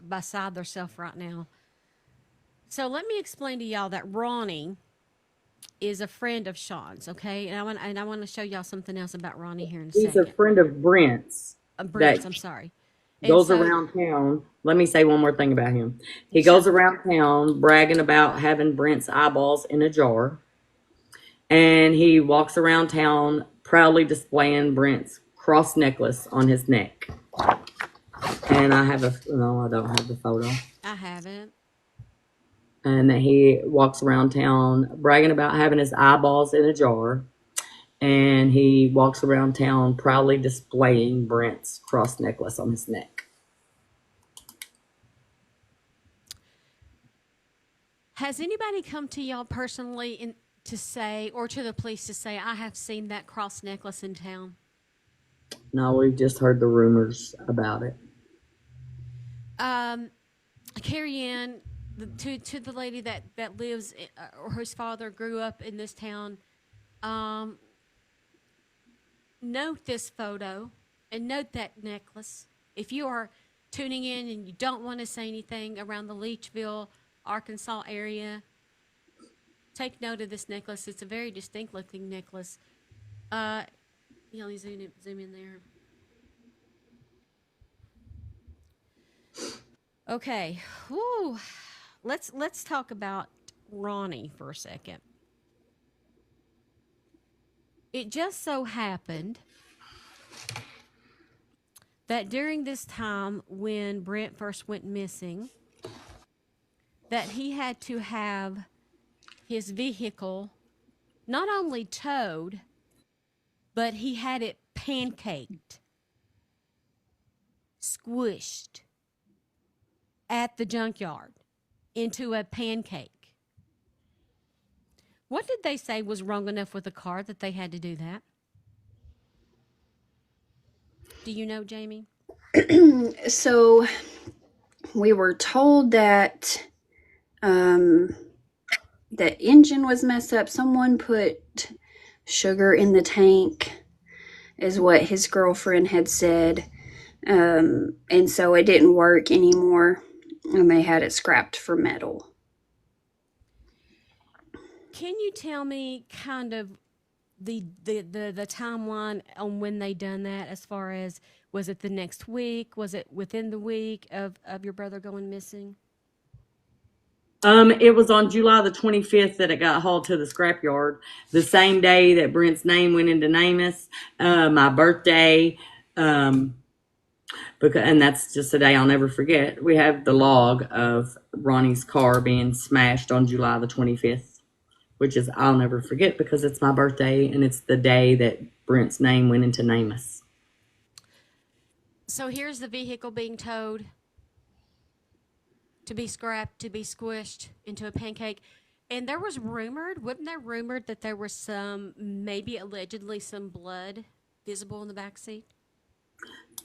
beside themselves right now. So let me explain to y'all that Ronnie is a friend of Shawn's, okay? And I want to show y'all something else about Ronnie here in a second. He's a friend of Brent's. I'm sorry. Goes around town. Let me say one more thing about him. He goes around town bragging about having Brent's eyeballs in a jar. And he walks around town proudly displaying Brent's cross necklace on his neck. And I don't have the photo. I haven't. And he walks around town bragging about having his eyeballs in a jar. And he walks around town proudly displaying Brent's cross necklace on his neck. Has anybody come to y'all personally to say, or to the police to say, I have seen that cross necklace in town? No, we've just heard the rumors about it. Carrie Ann, to the lady that lives, or whose father grew up in this town, note this photo and note that necklace. If you are tuning in and you don't want to say anything around the Leachville, Arkansas area, take note of this necklace. It's a very distinct looking necklace. Let me zoom in there. Okay. Whew. Let's talk about Ronnie for a second. It just so happened that during this time when Brent first went missing, that he had to have his vehicle not only towed, but he had it pancaked, squished at the junkyard into a pancake. What did they say was wrong enough with the car that they had to do that? Do you know, Jamie? So we were told that the engine was messed up. Someone put sugar in the tank, is what his girlfriend had said. And so it didn't work anymore, and they had it scrapped for metal. Can you tell me kind of the timeline on when they done that, as far as, was it the next week? Was it within the week of your brother going missing? It was on July the 25th that it got hauled to the scrapyard. The same day that Brent's name went into NamUs, my birthday. And that's just a day I'll never forget. We have the log of Ronnie's car being smashed on July the 25th, which is I'll never forget because it's my birthday and it's the day that Brent's name went into NamUs. So here's the vehicle being towed to be scrapped, to be squished into a pancake. And there was wasn't there rumored that there was maybe allegedly some blood visible in the back seat?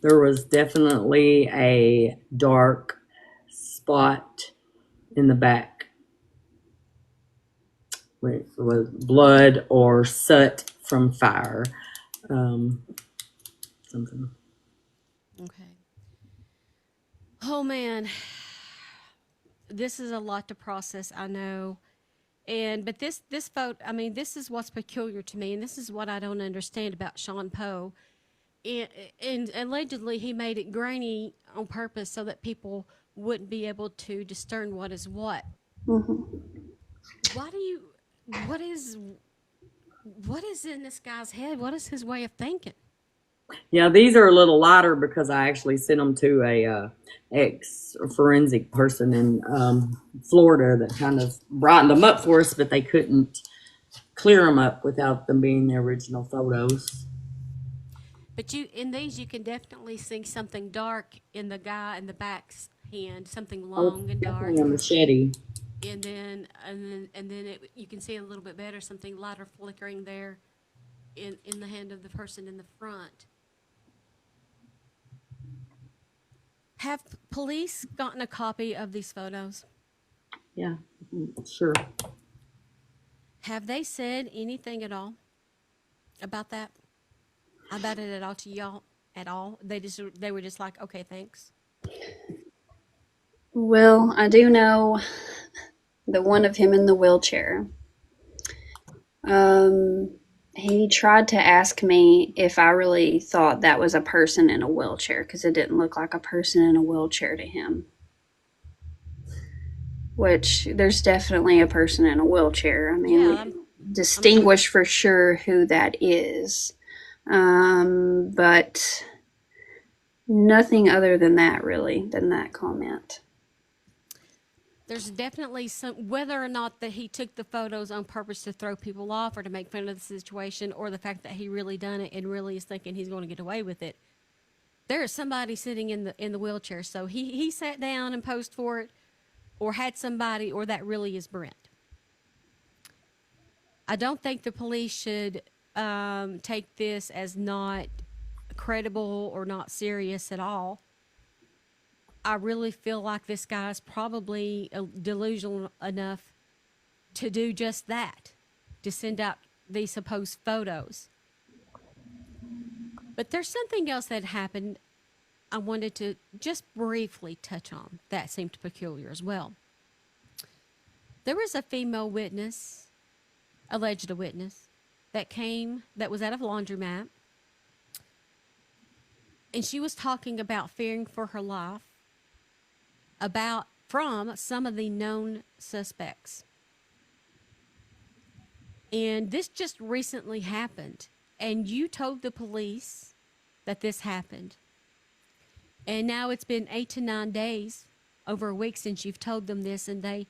There was definitely a dark spot in the back. It was blood or soot from fire. Something. Okay. Oh man, this is a lot to process. I know, but this photo. I mean, this is what's peculiar to me, and this is what I don't understand about Shawn Poe. And allegedly, he made it grainy on purpose so that people wouldn't be able to discern what is what. Why do you? What is in this guy's head? What is his way of thinking? Yeah, these are a little lighter because I actually sent them to a ex-forensic person in Florida that kind of brightened them up for us, but they couldn't clear them up without them being the original photos. But in these, you can definitely see something dark in the guy in the back's hand, something long and dark. Definitely a machete. And then you can see a little bit better, something lighter flickering there in the hand of the person in the front. Have police gotten a copy of these photos? Yeah, sure. Have they said anything at all about that? About it at all to y'all at all? They were just like, okay, thanks. Well, I do know the one of him in the wheelchair. He tried to ask me if I really thought that was a person in a wheelchair because it didn't look like a person in a wheelchair to him. Which there's definitely a person in a wheelchair. I mean, Yeah, distinguish for sure who that is. But nothing other than that, really, than that comment. there's definitely whether or not that he took the photos on purpose to throw people off or to make fun of the situation, or the fact that he really done it and really is thinking he's going to get away with it. There is somebody sitting in the wheelchair, so he sat down and posed for it, or had somebody, or that really is Brent. I don't think the police should take this as not credible or not serious at all. I really feel like this guy's probably delusional enough to do just that, to send out these supposed photos. But there's something else that happened I wanted to just briefly touch on that seemed peculiar as well. There was a female witness, alleged witness, that was at a laundromat, and she was talking about fearing for her life from some of the known suspects. And this just recently happened, and you told the police that this happened. And now it's been 8 to 9 days, over a week since you've told them this, and they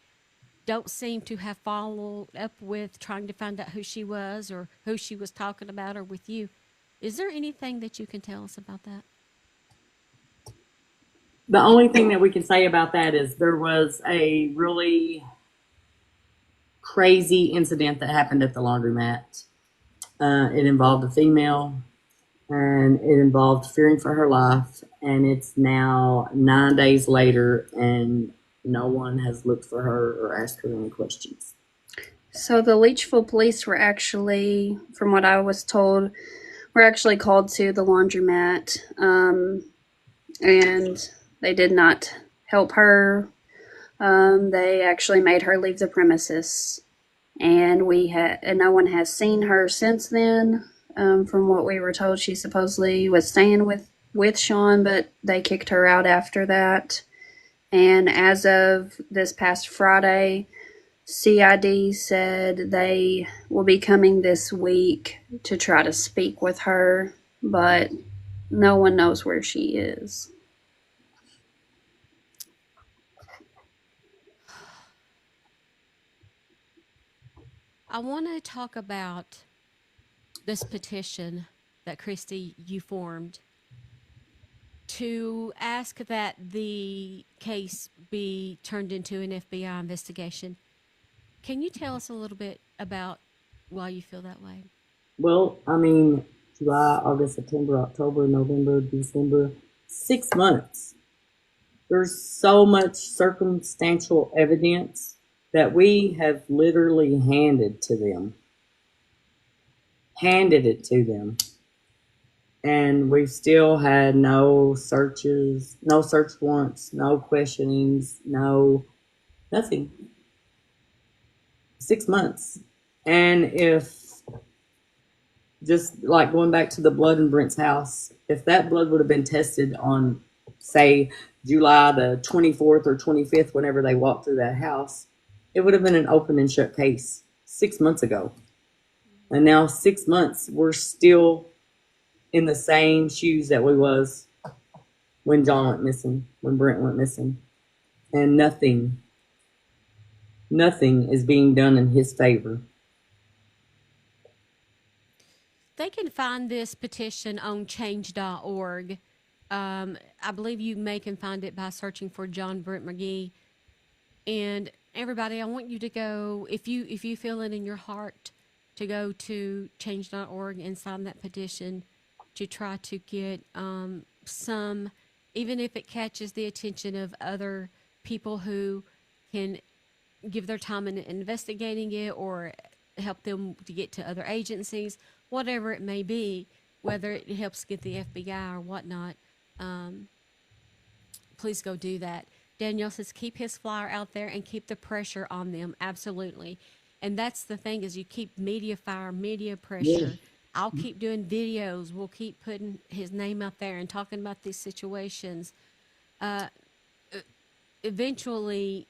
don't seem to have followed up with trying to find out who she was or who she was talking about or with you. Is there anything that you can tell us about that? The only thing that we can say about that is there was a really crazy incident that happened at the laundromat. It involved a female, and it involved fearing for her life, and it's now 9 days later, and no one has looked for her or asked her any questions. So the Leachville police were actually, from what I was told, were actually called to the laundromat, and they did not help her. They actually made her leave the premises, and no one has seen her since then. From what we were told, she supposedly was staying with Shawn, but they kicked her out after that. And as of this past Friday, CID said they will be coming this week to try to speak with her, but no one knows where she is. I want to talk about this petition that Christy, you formed to ask that the case be turned into an FBI investigation. Can you tell us a little bit about why you feel that way? Well, I mean, July, August, September, October, November, December, 6 months. There's so much circumstantial evidence that we have literally handed it to them. And we've still had no searches, no search warrants, no questionings, nothing. 6 months. And if, just like going back to the blood in Brent's house, if that blood would have been tested on, say, July the 24th or 25th, whenever they walked through that house, it would have been an open and shut case 6 months ago. And now 6 months, we're still in the same shoes that we was when John went missing, when Brent went missing. And nothing is being done in his favor. They can find this petition on change.org. I believe you can find it by searching for John Brent Mcghee. And everybody, I want you to go, if you feel it in your heart, to go to change.org and sign that petition to try to get some, even if it catches the attention of other people who can give their time in investigating it or help them to get to other agencies, whatever it may be, whether it helps get the FBI or whatnot, please go do that. Danielle says keep his flyer out there and keep the pressure on them. Absolutely. And that's the thing, is you keep media fire, media pressure. Yeah. I'll keep doing videos. We'll keep putting his name out there and talking about these situations. Eventually,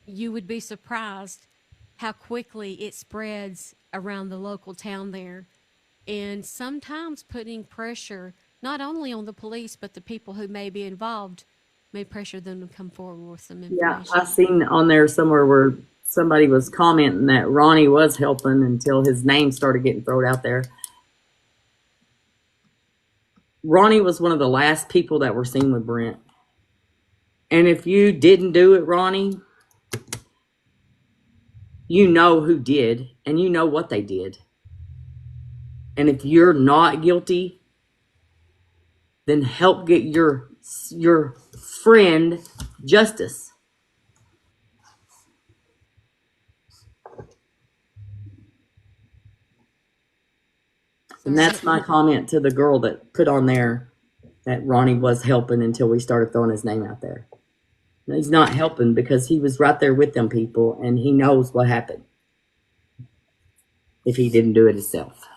you would be surprised how quickly it spreads around the local town there. And sometimes putting pressure, not only on the police, but the people who may be involved, may pressure them to come forward with some information. Yeah, I seen on there somewhere where somebody was commenting that Ronnie was helping until his name started getting thrown out there. Ronnie was one of the last people that were seen with Brent. And if you didn't do it, Ronnie, you know who did, and you know what they did. And if you're not guilty, then help get your friend justice. And that's my comment to the girl that put on there that Ronnie was helping until we started throwing his name out there. He's not helping because he was right there with them people, and he knows what happened if he didn't do it himself.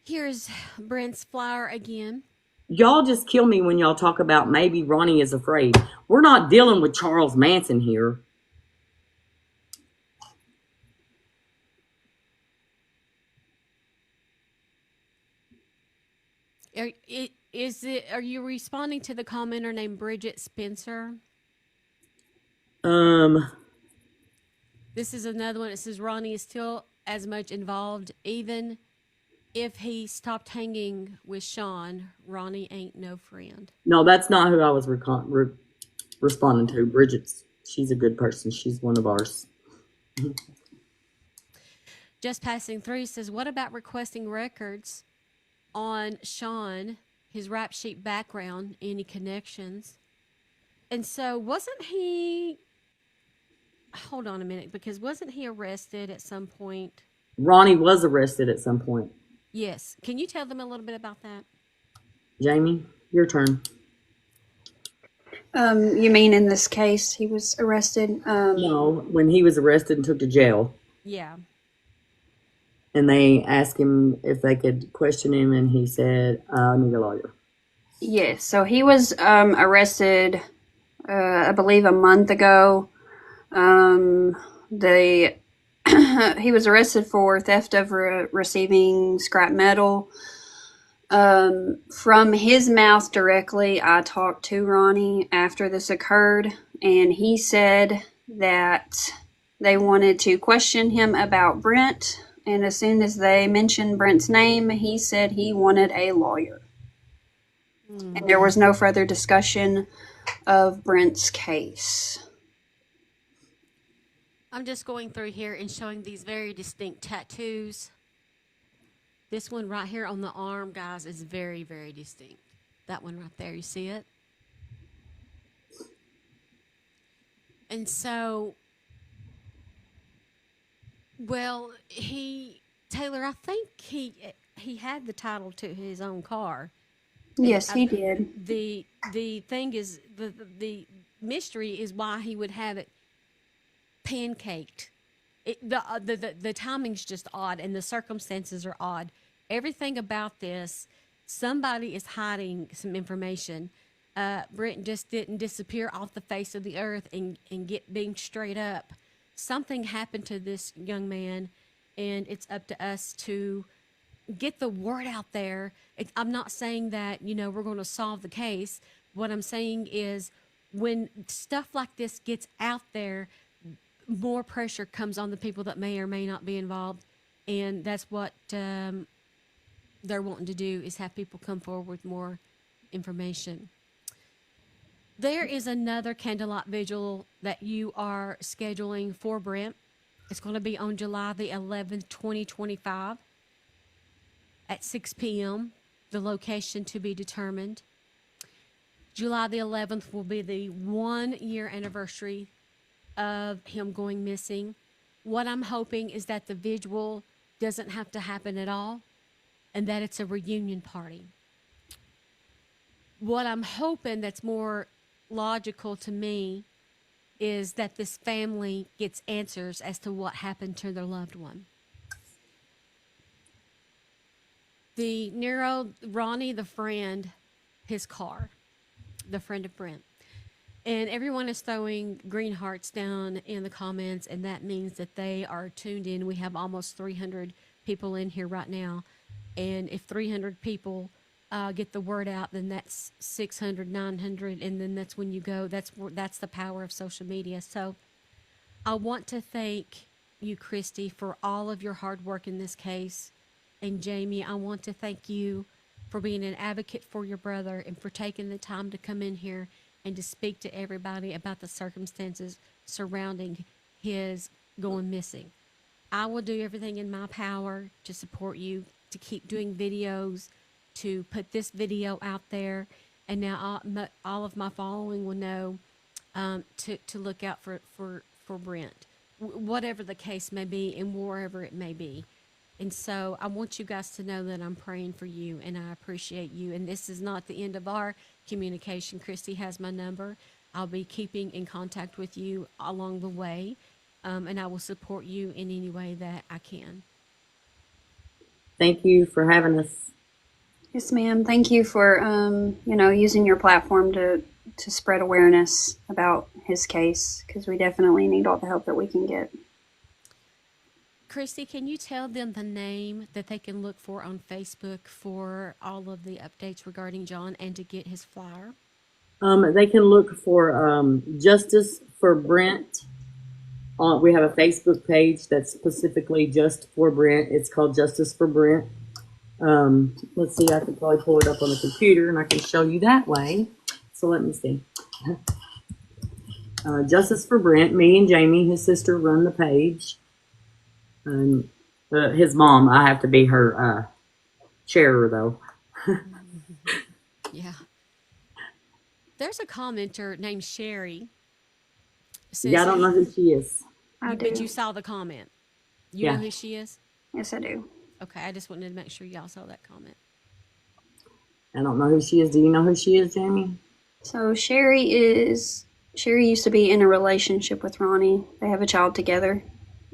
Here's Brent's flyer again. Y'all just kill me when y'all talk about maybe Ronnie is afraid. We're not dealing with Charles Manson here. Are you responding to the commenter named Bridget Spencer? This is another one. It says Ronnie is still as much involved, even if he stopped hanging with Shawn. Ronnie ain't no friend. No, that's not who I was responding to. Bridget's, she's a good person. She's one of ours. Just Passing Through says, what about requesting records on Shawn, his rap sheet background, any connections? And so wasn't he, hold on a minute, because wasn't he arrested at some point? Ronnie was arrested at some point. Yes. Can you tell them a little bit about that? Jamie, your turn. You mean in this case he was arrested? No, when he was arrested and took to jail. Yeah. And they asked him if they could question him, and he said, I need a lawyer. Yes, so he was arrested, I believe, a month ago. The he was arrested for theft of receiving scrap metal. From his mouth directly, I talked to Ronnie after this occurred, and he said that they wanted to question him about Brent, and as soon as they mentioned Brent's name, he said he wanted a lawyer. And there was no further discussion of Brent's case. I'm just going through here and showing these very distinct tattoos. This one right here on the arm, guys, is very, very distinct. That one right there, you see it? And so, well, Taylor, I think he had the title to his own car. Yes, he did. The thing is, the mystery is why he would have it pancaked. The timing's just odd, and the circumstances are odd. Everything about this, somebody is hiding some information. Brent just didn't disappear off the face of the earth and get beamed straight up. Something happened to this young man, and it's up to us to get the word out there. I'm not saying that, we're going to solve the case. What I'm saying is when stuff like this gets out there, more pressure comes on the people that may or may not be involved. And that's what they're wanting to do, is have people come forward with more information. There is another candlelight vigil that you are scheduling for Brent. It's going to be on July the 11th, 2025 at 6 p.m. The location to be determined. July the 11th will be the 1-year anniversary of him going missing. What I'm hoping is that the vigil doesn't have to happen at all, and that it's a reunion party. What I'm hoping that's more logical to me is that this family gets answers as to what happened to their loved one. The Ronnie, the friend, his car, the friend of Brent. And everyone is throwing green hearts down in the comments, and that means that they are tuned in. We have almost 300 people in here right now. And if 300 people get the word out, then that's 600, 900, and then that's when you go. That's the power of social media. So I want to thank you, Christy, for all of your hard work in this case. And Jamie, I want to thank you for being an advocate for your brother and for taking the time to come in here and to speak to everybody about the circumstances surrounding his going missing. I will do everything in my power to support you, to keep doing videos, to put this video out there, and now all of my following will know to look out for Brent, whatever the case may be and wherever it may be. And so I want you guys to know that I'm praying for you, and I appreciate you. And this is not the end of our communication. Christy has my number. I'll be keeping in contact with you along the way, and I will support you in any way that I can. Thank you for having us. Yes, ma'am. Thank you for, using your platform to spread awareness about his case, because we definitely need all the help that we can get. Christy, can you tell them the name that they can look for on Facebook for all of the updates regarding John and to get his flyer? They can look for Justice for Brent. We have a Facebook page that's specifically just for Brent. It's called Justice for Brent. Let's see, I can probably pull it up on the computer and I can show you that way. So let me see. Justice for Brent. Me and Jamie, his sister, run the page. His mom, I have to be her chair, though. Yeah. There's a commenter named Sherry. Yeah, I don't know who she is. I do. But you saw the comment. You know who she is? Yes, I do. Okay, I just wanted to make sure y'all saw that comment. I don't know who she is. Do you know who she is, Jamie? So Sherry used to be in a relationship with Ronnie. They have a child together.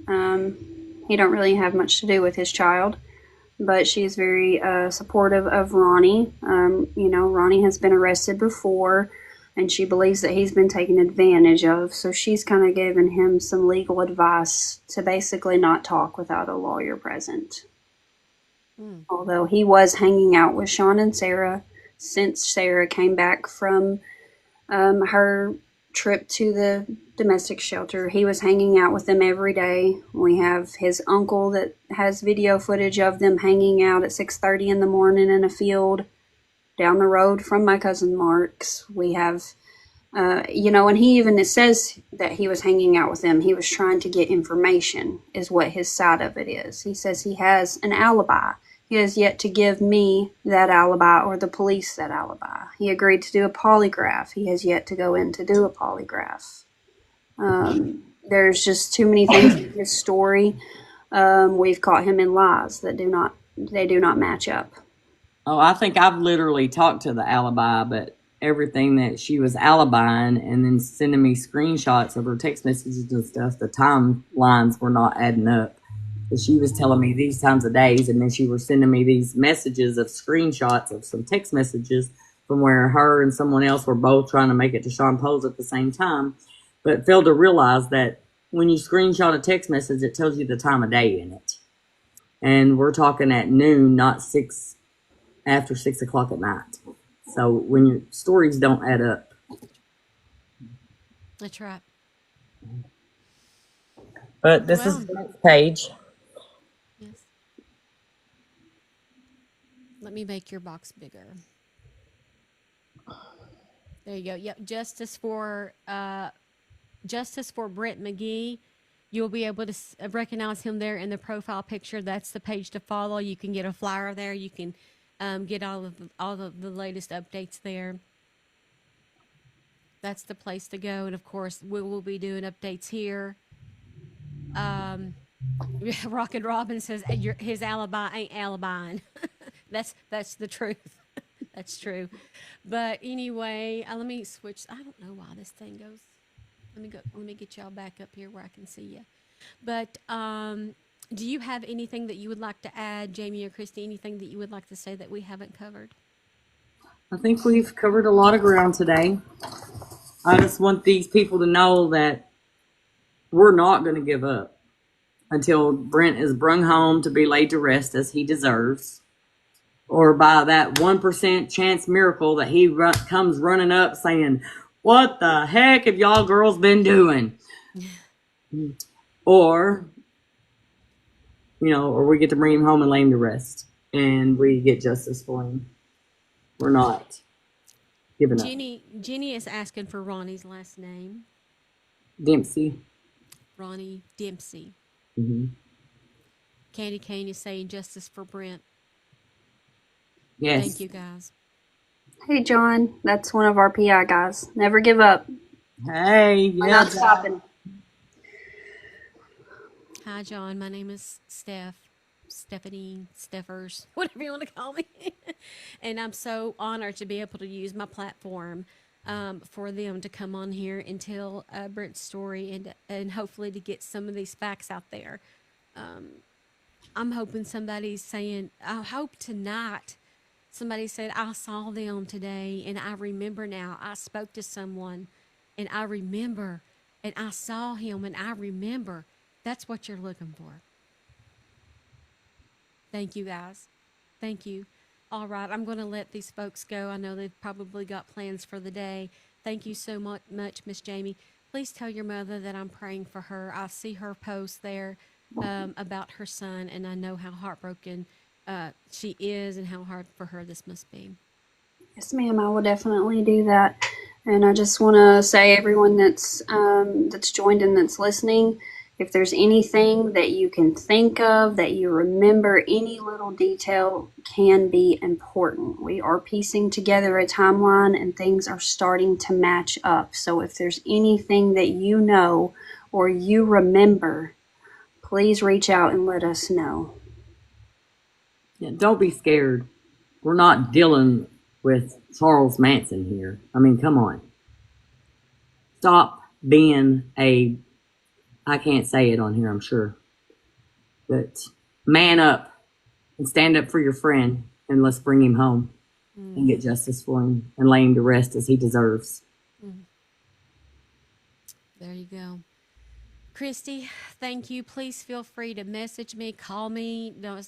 He don't really have much to do with his child, but she's very supportive of Ronnie. Ronnie has been arrested before, and she believes that he's been taken advantage of. So she's kind of given him some legal advice to basically not talk without a lawyer present. Although he was hanging out with Shawn and Sarah since Sarah came back from her trip to the domestic shelter. He was hanging out with them every day. We have his uncle that has video footage of them hanging out at 6:30 in the morning in a field down the road from my cousin Mark's. We have, and he even says that he was hanging out with them. He was trying to get information, is what his side of it is. He says he has an alibi. He has yet to give me that alibi or the police that alibi. He agreed to do a polygraph. He has yet to go in to do a polygraph. There's just too many things in his story. We've caught him in lies that do not match up. Oh, I think I've literally talked to the alibi, but everything that she was alibying and then sending me screenshots of her text messages and stuff, the timelines were not adding up. But she was telling me these times of days, and then she was sending me these messages of screenshots of some text messages from where her and someone else were both trying to make it to Shawn Poe's at the same time, but failed to realize that when you screenshot a text message, it tells you the time of day in it. And we're talking at noon, not after 6 o'clock at night. So when your stories don't add up. That's right. But this is the next page. Yes. Let me make your box bigger. There you go. Yep. Justice for Brent McGee. You'll be able to recognize him there in the profile picture. That's the page to follow. You can get a flyer there. You can get all of the latest updates there. That's the place to go. And of course, we will be doing updates here. Rocket Robin says his alibi ain't alibiing. That's the truth. That's true. But anyway, let me switch. I don't know why this thing goes. Let me get y'all back up here where I can see you. But do you have anything that you would like to add, Jamie or Christy? Anything that you would like to say that we haven't covered? I think we've covered a lot of ground today. I just want these people to know that we're not going to give up until Brent is brung home to be laid to rest as he deserves, or by that 1% chance miracle that he comes running up saying, "What the heck have y'all girls been doing?" Or, or we get to bring him home and lay him to rest, and we get justice for him. We're not giving up. Jenny is asking for Ronnie's last name. Dempsey. Ronnie Dempsey. Mm-hmm. Candy Cane is saying justice for Brent. Yes. Thank you, guys. Hey, John. That's one of our PI guys. Never give up. Hey, We're not stopping. Hi, John. My name is Stephanie, Steffers, whatever you want to call me. And I'm so honored to be able to use my platform for them to come on here and tell Brent's story and hopefully to get some of these facts out there. I'm hoping somebody's saying, I hope tonight somebody said, I saw them today and I remember now. I spoke to someone and I remember, and I saw him and I remember. That's what you're looking for. Thank you, guys. Thank you. All right, I'm going to let these folks go. I know they've probably got plans for the day. Thank you so much, Miss Jamie. Please tell your mother that I'm praying for her. I see her post there about her son, and I know how heartbroken she is and how hard for her this must be. Yes, ma'am. I will definitely do that. And I just want to say, everyone that's joined and that's listening, if there's anything that you can think of, that you remember, any little detail can be important. We are piecing together a timeline and things are starting to match up. So if there's anything that you know or you remember, please reach out and let us know. Yeah, don't be scared. We're not dealing with Charles Manson here. I mean, come on. Stop being I can't say it on here, I'm sure. But man up and stand up for your friend, and let's bring him home and get justice for him and lay him to rest as he deserves. There you go. Christy, thank you. Please feel free to message me, call me. No,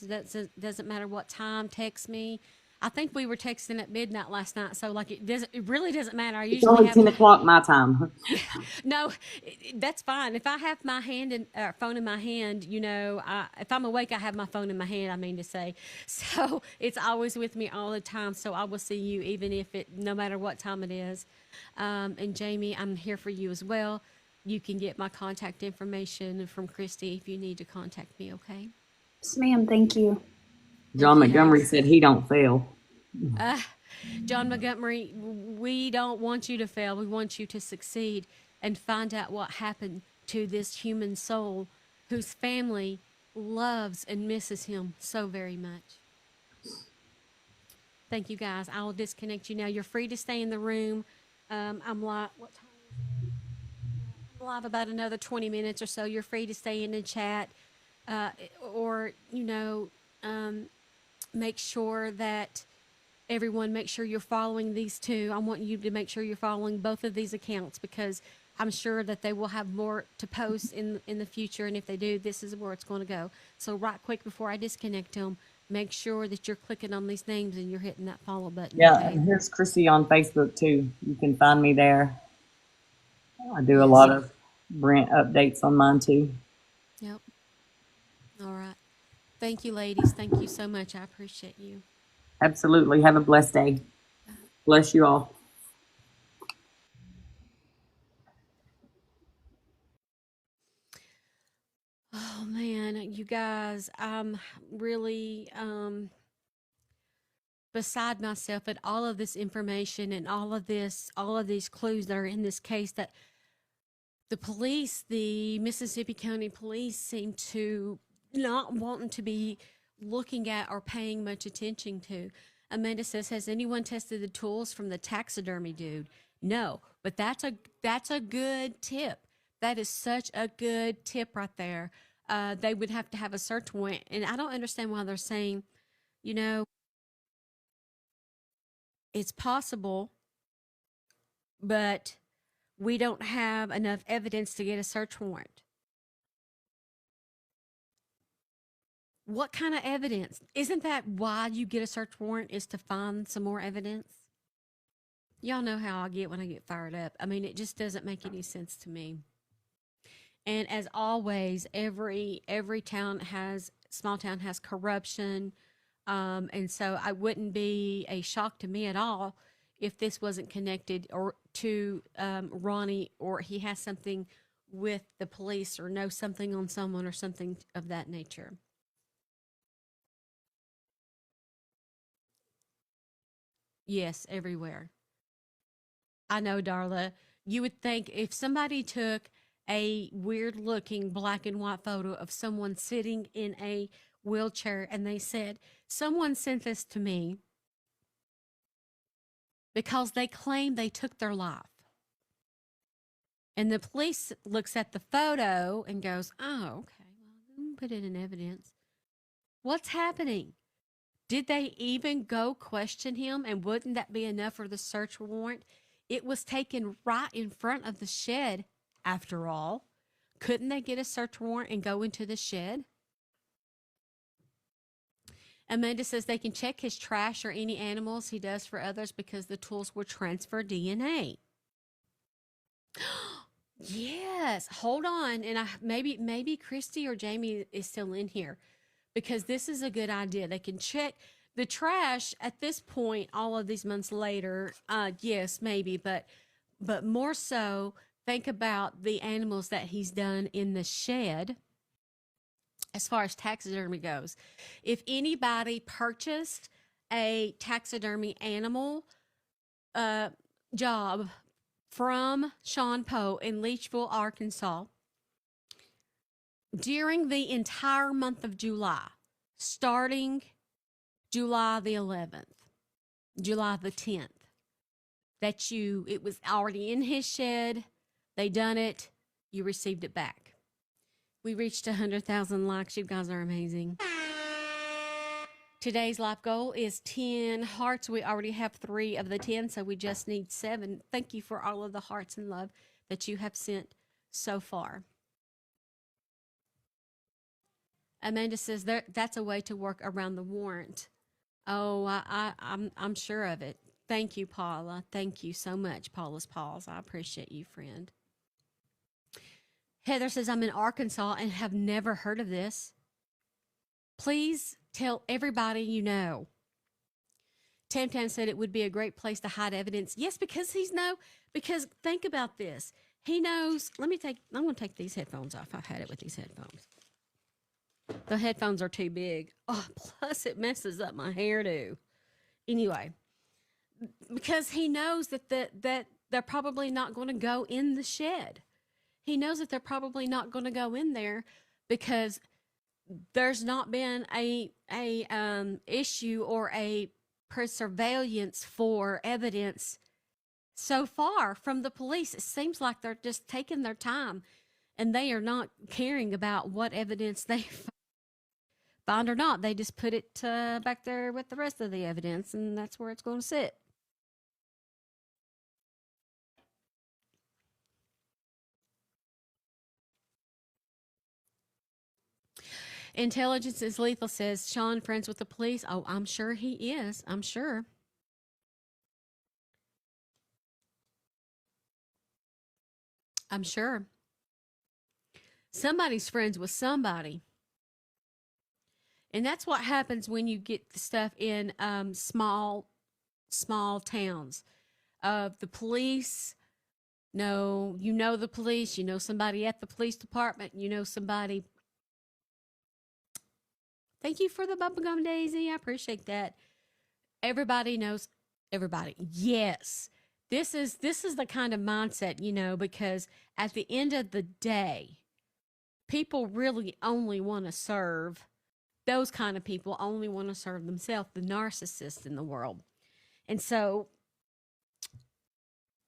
doesn't matter what time. Text me. I think we were texting at midnight last night, so like it really doesn't matter. I It's usually only have 10 o'clock my time. no, that's fine. If I have my phone in my hand, if I'm awake, I have my phone in my hand. I mean to say, so it's always with me all the time. So I will see you even if no matter what time it is. And Jamie, I'm here for you as well. You can get my contact information from Christy if you need to contact me. Okay. Yes, ma'am. Thank you. John Thank you, Montgomery Hayes. said he don't fail. John Montgomery, we don't want you to fail. We want you to succeed and find out what happened to this human soul whose family loves and misses him so very much. Thank you, guys. I will disconnect you now. You're free to stay in the room. I'm live. What time is it? I'm live about another 20 minutes or so. You're free to stay in and chat, or make sure that everyone make sure you're following these two. I want you to make sure you're following both of these accounts because I'm sure that they will have more to post in the future. And if they do, this is where it's going to go. So right quick before I disconnect them, make sure that you're clicking on these names and you're hitting that follow button. Yeah, Okay? and here's Chrissy on Facebook too. You can find me there. I do a Yes. lot of Brent updates on mine too. Yep. All right. Thank you, ladies. Thank you so much. I appreciate you. Absolutely. Have a blessed day. Bless you all. Oh man, you guys, I'm really beside myself at all of this information and all of these clues that are in this case that the police, the Mississippi County Police, seem to not wanting to be looking at or paying much attention to. Amanda says, "Has anyone tested the tools from the taxidermy dude?" No, but that's a good tip. That is such a good tip right there. They would have to have a search warrant, and I don't understand why they're saying, you know, it's possible, but we don't have enough evidence to get a search warrant. What kind of evidence? Isn't that why you get a search warrant, is to find some more evidence? Y'all know how I get when I get fired up. I mean, it just doesn't make any sense to me. And as always, every small town has corruption. And so I wouldn't be a shock to me at all if this wasn't connected or to Ronnie, or he has something with the police or knows something on someone or something of that nature. Yes, everywhere. I know, Darla. You would think if somebody took a weird looking black and white photo of someone sitting in a wheelchair and they said, "Someone sent this to me because they claim they took their life." And the police looks at the photo and goes, "Oh, okay, well, put it in evidence." What's happening? Did they even go question him? And wouldn't that be enough for the search warrant? It was taken right in front of the shed, after all. Couldn't they get a search warrant and go into the shed? Amanda says they can check his trash or any animals he does for others because the tools will transfer DNA. Yes, hold on. And maybe Christy or Jamie is still in here because this is a good idea. They can check the trash at this point, all of these months later. Yes, maybe, but more so, think about the animals that he's done in the shed. As far as taxidermy goes, if anybody purchased a taxidermy animal job from Shawn Poe in Leachville, Arkansas, during the entire month of July, starting July the 11th, July the 10th, it was already in his shed, they done it, you received it back. We reached 100,000 likes. You guys are amazing. Today's life goal is 10 hearts. We already have 3 of the 10, so we just need 7. Thank you for all of the hearts and love that you have sent so far. Amanda says that's a way to work around the warrant. Oh, I'm sure of it. Thank you, Paula. Thank you so much, Paula's Paws. I appreciate you, friend. Heather says, I'm in Arkansas and have never heard of this. Please tell everybody you know. Tam Tam said it would be a great place to hide evidence. Yes, because because think about this. He knows, I'm going to take these headphones off. I've had it with these headphones. The headphones are too big. Oh, plus it messes up my hairdo. Anyway, because he knows that they're probably not going to go in the shed. He knows that they're probably not going to go in there because there's not been a issue or a surveillance for evidence so far from the police. It seems like they're just taking their time and they are not caring about what evidence they find or not. They just put it back there with the rest of the evidence, and that's where it's going to sit. Intelligence is lethal, says Shawn, friends with the police. Oh, I'm sure he is. I'm sure. I'm sure. Somebody's friends with somebody. And that's what happens when you get the stuff in small towns. The police, you know the police, you know somebody at the police department, you know somebody. Thank you for the bubblegum, Daisy. I appreciate that. Everybody knows everybody. Yes. This is the kind of mindset, because at the end of the day, people really only want to serve, those kind of people only want to serve themselves, the narcissists in the world. And so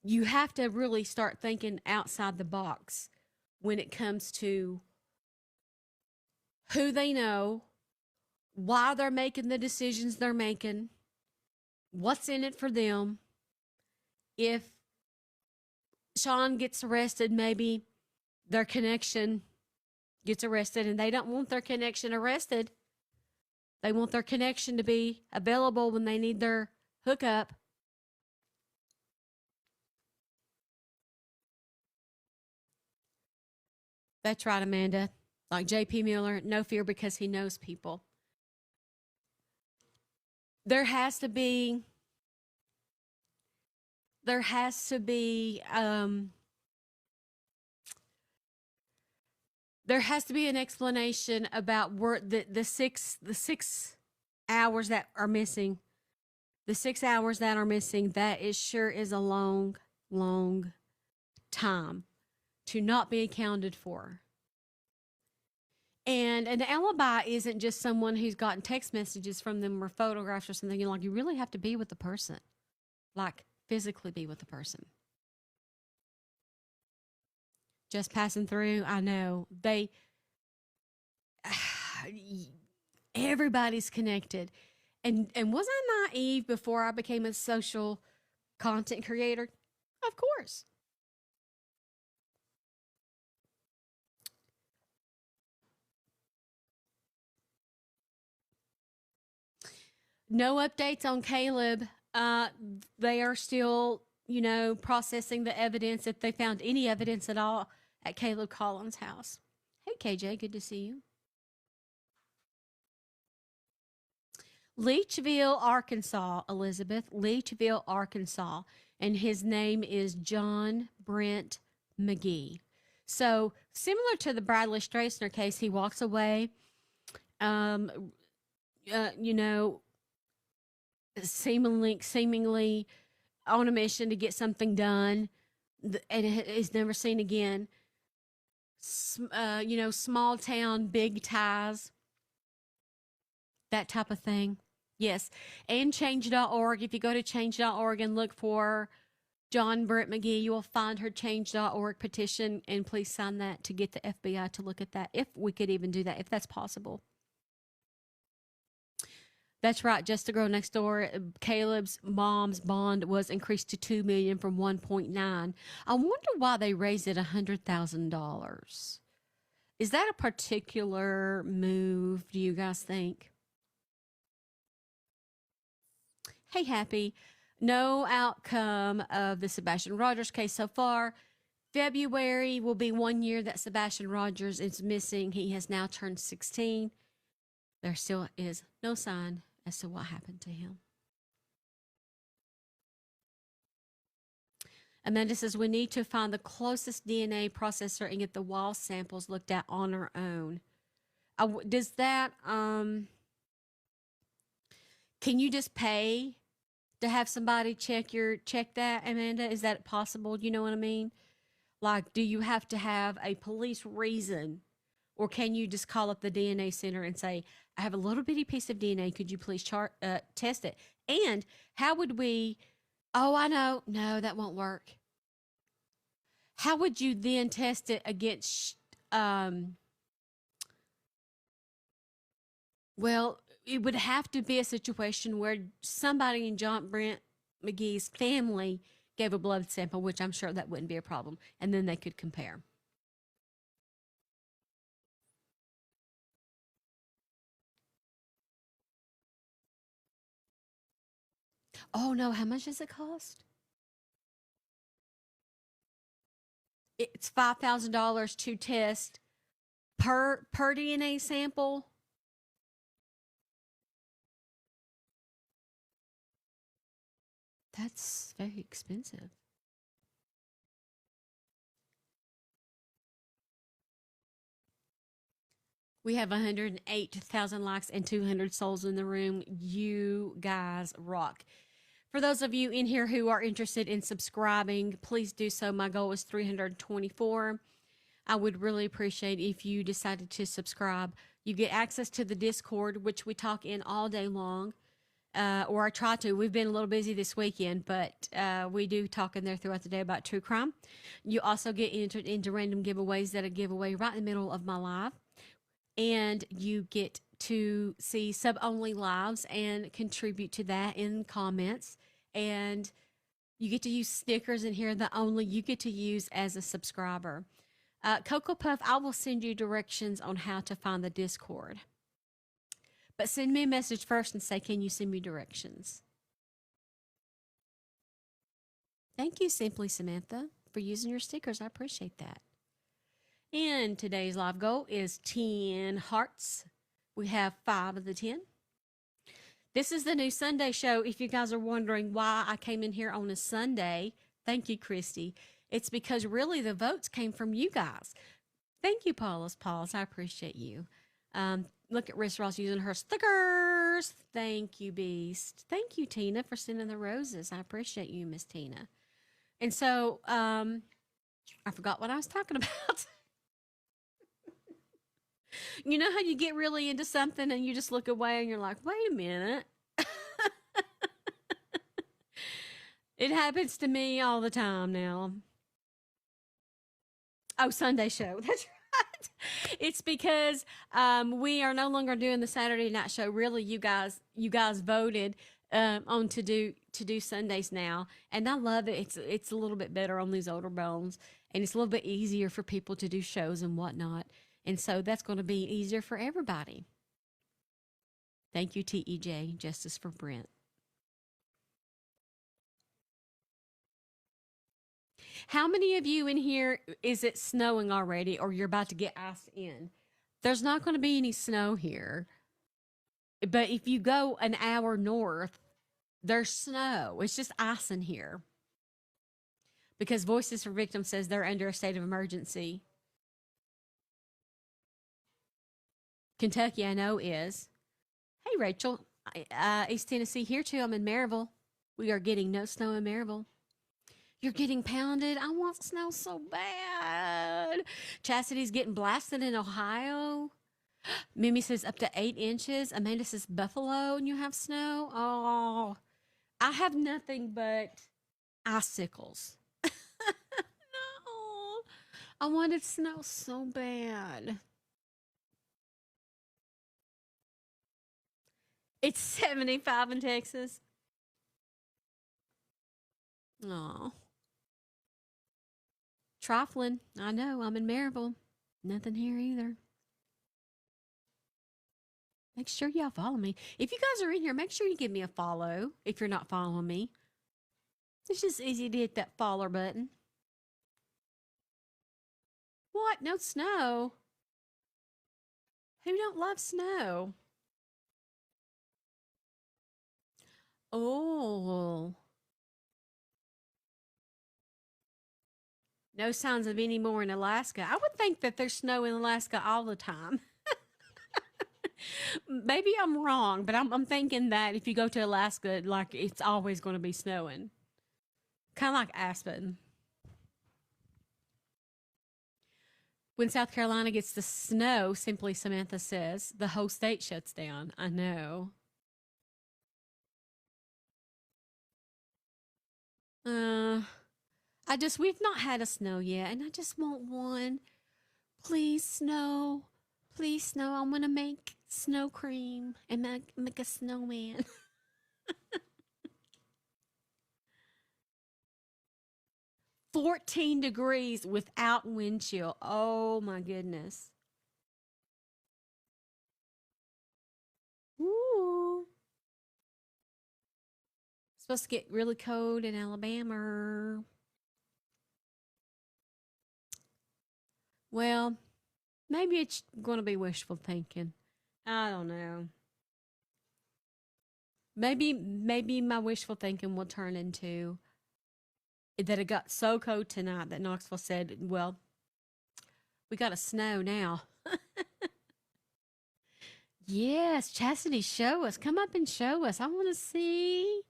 you have to really start thinking outside the box when it comes to who they know, why they're making the decisions they're making, what's in it for them. If Shawn gets arrested, maybe their connection gets arrested and they don't want their connection arrested. They want their connection to be available when they need their hookup. That's right, Amanda. Like J.P. Miller, no fear because he knows people. There has to be an explanation about where the 6 hours that are missing. The 6 hours that are missing, that is a long, long time to not be accounted for. And an alibi isn't just someone who's gotten text messages from them or photographs or something. You really have to be with the person, like physically be with the person. Just passing through, I know everybody's connected. And was I naive before I became a social content creator? Of course. No updates on Caleb. They are still, processing the evidence if they found any evidence at all at Caleb Collins' house. Hey, KJ, good to see you. Leachville, Arkansas, Elizabeth. Leachville, Arkansas. And his name is John Brent Mcghee. So similar to the Bradley Strassner case, he walks away, seemingly on a mission to get something done, and is never seen again. Small town, big ties, that type of thing. Yes. And change.org. If you go to change.org and look for John Brent Mcghee, you will find her change.org petition, and please sign that to get the FBI to look at that, if we could even do that, if that's possible. That's right. Just the girl next door. Caleb's mom's bond was increased to $2 million from 1.9. I wonder why they raised it $100,000. Is that a particular move? Do you guys think? Hey, Happy. No outcome of the Sebastian Rogers case so far. February will be 1 year that Sebastian Rogers is missing. He has now turned 16. There still is no sign as to what happened to him. Amanda says we need to find the closest DNA processor and get the wall samples looked at on our own. Does that, can you just pay to have somebody check that, Amanda? Is that possible? You know what I mean? Like, do you have to have a police reason, or can you just call up the DNA center and say, I have a little bitty piece of DNA. Could you please test it? And how would we, oh, I know. No, that won't work. How would you then test it against, well, it would have to be a situation where somebody in John Brent Mcgee's family gave a blood sample, which I'm sure that wouldn't be a problem. And then they could compare. Oh no, how much does it cost? It's $5,000 to test per DNA sample. That's very expensive. We have 108,000 likes and 200 souls in the room. You guys rock. For those of you in here who are interested in subscribing, please do so. My goal is 324. I would really appreciate if you decided to subscribe. You get access to the Discord, which we talk in all day long, or I try to. We've been a little busy this weekend, but we do talk in there throughout the day about true crime. You also get entered into random giveaways that I give away right in the middle of my live. And you get to see sub-only lives and contribute to that in comments. And you get to use stickers in here that only you get to use as a subscriber. Cocoa Puff, I will send you directions on how to find the Discord. But send me a message first and say, can you send me directions? Thank you, Simply Samantha, for using your stickers. I appreciate that. And today's live goal is 10 hearts. We have 5 of the 10. This is the new Sunday show. If you guys are wondering why I came in here on a Sunday, thank you, Christy. It's because really the votes came from you guys. Thank you, Paula's Paws. I appreciate you. Look at Riss Ross using her stickers. Thank you, Beast. Thank you, Tina, for sending the roses. I appreciate you, Miss Tina. And so I forgot what I was talking about. You know how you get really into something and you just look away and you're like, wait a minute. It happens to me all the time now. Oh, Sunday show. That's right. It's because we are no longer doing the Saturday night show. Really, you guys voted on to do Sundays now, and I love it. It's a little bit better on these older bones, and it's a little bit easier for people to do shows and whatnot. And so that's going to be easier for everybody. Thank you, TEJ, Justice for Brent. How many of you in here is it snowing already or you're about to get iced in? There's not going to be any snow here. But if you go an hour north, there's snow. It's just ice in here. Because Voices for Victims says they're under a state of emergency. Kentucky, I know, is. Hey, Rachel. East Tennessee here, too. I'm in Maryville. We are getting no snow in Maryville. You're getting pounded. I want snow so bad. Chastity's getting blasted in Ohio. Mimi says up to 8 inches. Amanda says Buffalo and you have snow. Oh, I have nothing but icicles. No, I wanted snow so bad. It's 75 in Texas. Oh. Trifling. I know. I'm in Maryville. Nothing here either. Make sure y'all follow me. If you guys are in here, make sure you give me a follow if you're not following me. It's just easy to hit that follow button. What? No snow? Who don't love snow? Oh. No signs of any more in Alaska. I would think that there's snow in Alaska all the time. Maybe I'm wrong, but I'm thinking that if you go to Alaska, like it's always going to be snowing. Kind of like Aspen. When South Carolina gets the snow, Simply Samantha says, the whole state shuts down. I know. We've not had a snow yet, and I just want one. Please, snow. Please, snow. I want to make snow cream and make a snowman. 14 degrees without wind chill. Oh my goodness. Ooh. Supposed to get really cold in Alabama. Well, maybe it's going to be wishful thinking. I don't know. Maybe my wishful thinking will turn into that it got so cold tonight that Knoxville said, well, we got to snow now. Yes, Chastity, show us. Come up and show us. I want to see.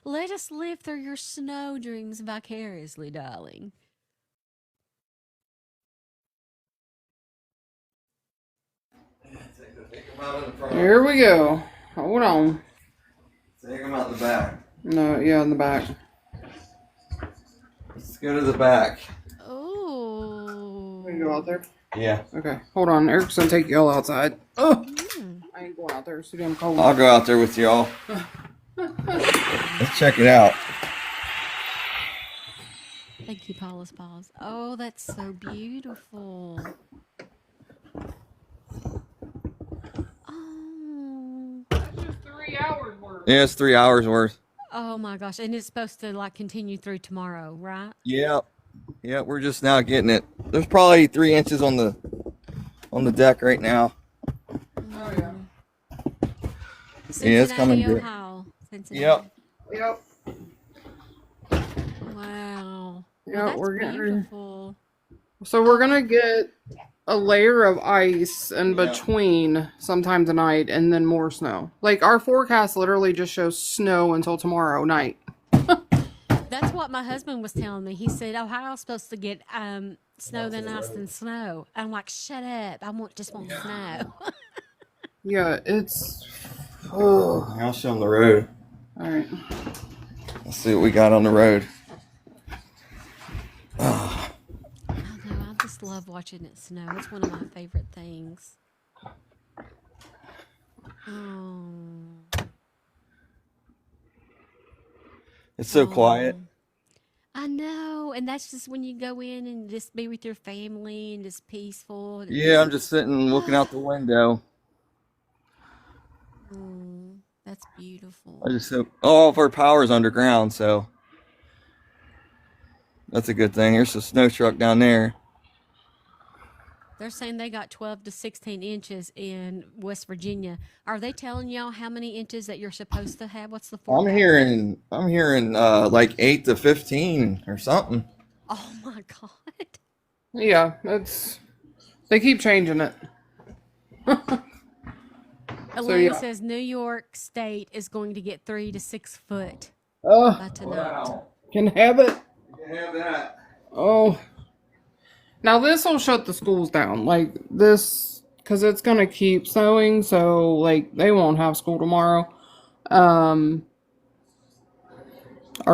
Let us live through your snow dreams vicariously, darling. Here we go. Hold on. Take them out the back. No, yeah, in the back. Let's go to the back. Oh. We can go out there? Yeah. Okay, hold on. Eric's gonna take y'all outside. Oh, I ain't going out there. It's too damn cold. I'll go out there with y'all. Let's check it out. Thank you, Paula's Paws. Oh, that's so beautiful. Oh. That's just 3 hours worth. Yeah, it's 3 hours worth. Oh my gosh. And it's supposed to like continue through tomorrow, right? Yeah. Yeah, we're just now getting it. There's probably 3 inches on the deck right now. Oh yeah. Cincinnati, Yeah, it's coming good. Ohio. Cincinnati. Yep. Wow. Yeah, Well, we're that's getting. beautiful. So we're gonna get a layer of ice in Yeah. between sometime tonight, and then more snow. Like our forecast literally just shows snow until tomorrow night. That's what my husband was telling me. He said Ohio's supposed to get snow then ice than snow. I'm like, shut up. I just want snow. Yeah, it's. Oh. I'll show them the road. All right. Let's see what we got on the road. I know. I just love watching it snow. It's one of my favorite things. Oh. It's so quiet. I know. And that's just when you go in and just be with your family and just peaceful. And Yeah, I'm just sitting looking out the window. That's beautiful. I just hope all of our power's underground, so that's a good thing. There's a snow truck down there. They're saying they got 12 to 16 inches in West Virginia. Are they telling y'all how many inches that you're supposed to have? What's the I'm forecast? hearing like 8 to 15 or something. Oh my God. Yeah, it's. They keep changing it. Elaine yeah. says New York State is going to get 3 to 6 foot Oh, by tonight. can have it. You can have that. Oh. Now this will shut the schools down. Like this, because it's going to keep snowing, so like they won't have school tomorrow. Our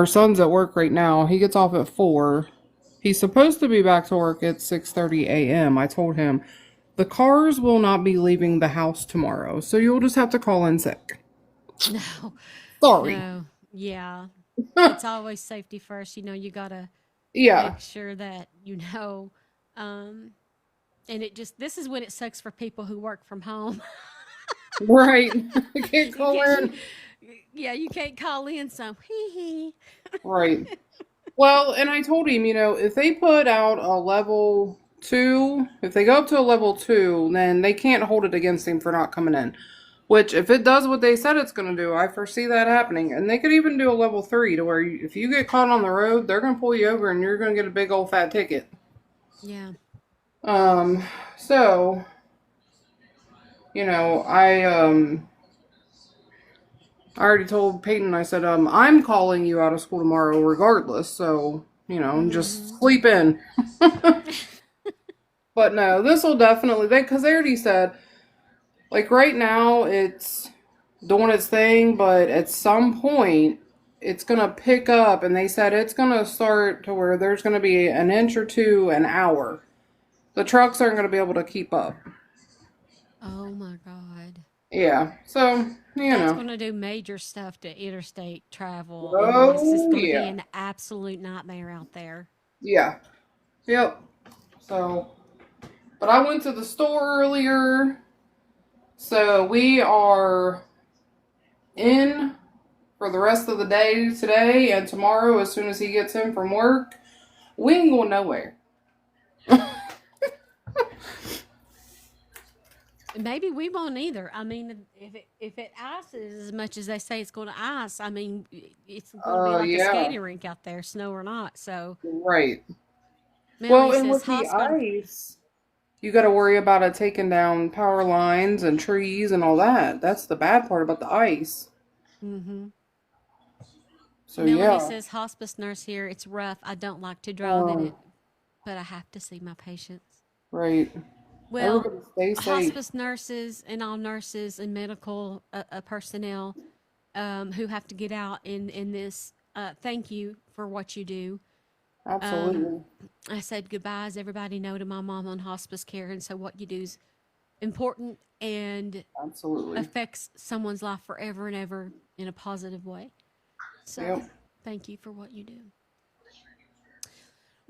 son's at work right now. He gets off at 4. He's supposed to be back to work at 6:30 a.m. I told him the cars will not be leaving the house tomorrow, so you'll just have to call in sick. No, Sorry. no, yeah. It's always safety first. You gotta Yeah, make sure that um, and this is when it sucks for people who work from home right. I can't call because in. you can't call in. So hee hee. Right. Well, and I told him, if they put out a level 2, if they go up to a level 2, then they can't hold it against him for not coming in. Which, if it does what they said it's going to do, I foresee that happening. And they could even do a level 3 to where if you get caught on the road, they're going to pull you over and you're going to get a big old fat ticket. Yeah. So, I already told Peyton, I said, I'm calling you out of school tomorrow regardless, so, just sleep in. But no, this will definitely, because they already said, like right now it's doing its thing, but at some point it's going to pick up, and they said it's going to start to where there's going to be an inch or two an hour. The trucks aren't going to be able to keep up. Oh my God. Yeah, so, That's going to do major stuff to interstate travel. Oh, It's just going to yeah. be an absolute nightmare out there. Yeah. Yep. So, but I went to the store earlier. So we are in for the rest of the day today and tomorrow as soon as he gets in from work. We ain't going nowhere. Maybe we won't either. I mean, if it ices as much as they say it's going to ice, I mean, it's going to be like a Yeah. skating rink out there, snow or not. So, Right. Melanie Well, and says with the hospital. ice, you got to worry about it taking down power lines and trees and all that. That's the bad part about the ice. Mm-hmm. So, Melanie yeah. says hospice nurse here. It's rough. I don't like to drive in it, but I have to see my patients. Right. Well, Everybody stay safe. hospice nurses and all nurses and medical personnel who have to get out in this, thank you for what you do. Absolutely. I said goodbyes, everybody know, to my mom on hospice care, and so what you do is important and Absolutely. affects someone's life forever and ever in a positive way. So, Yep. thank you for what you do.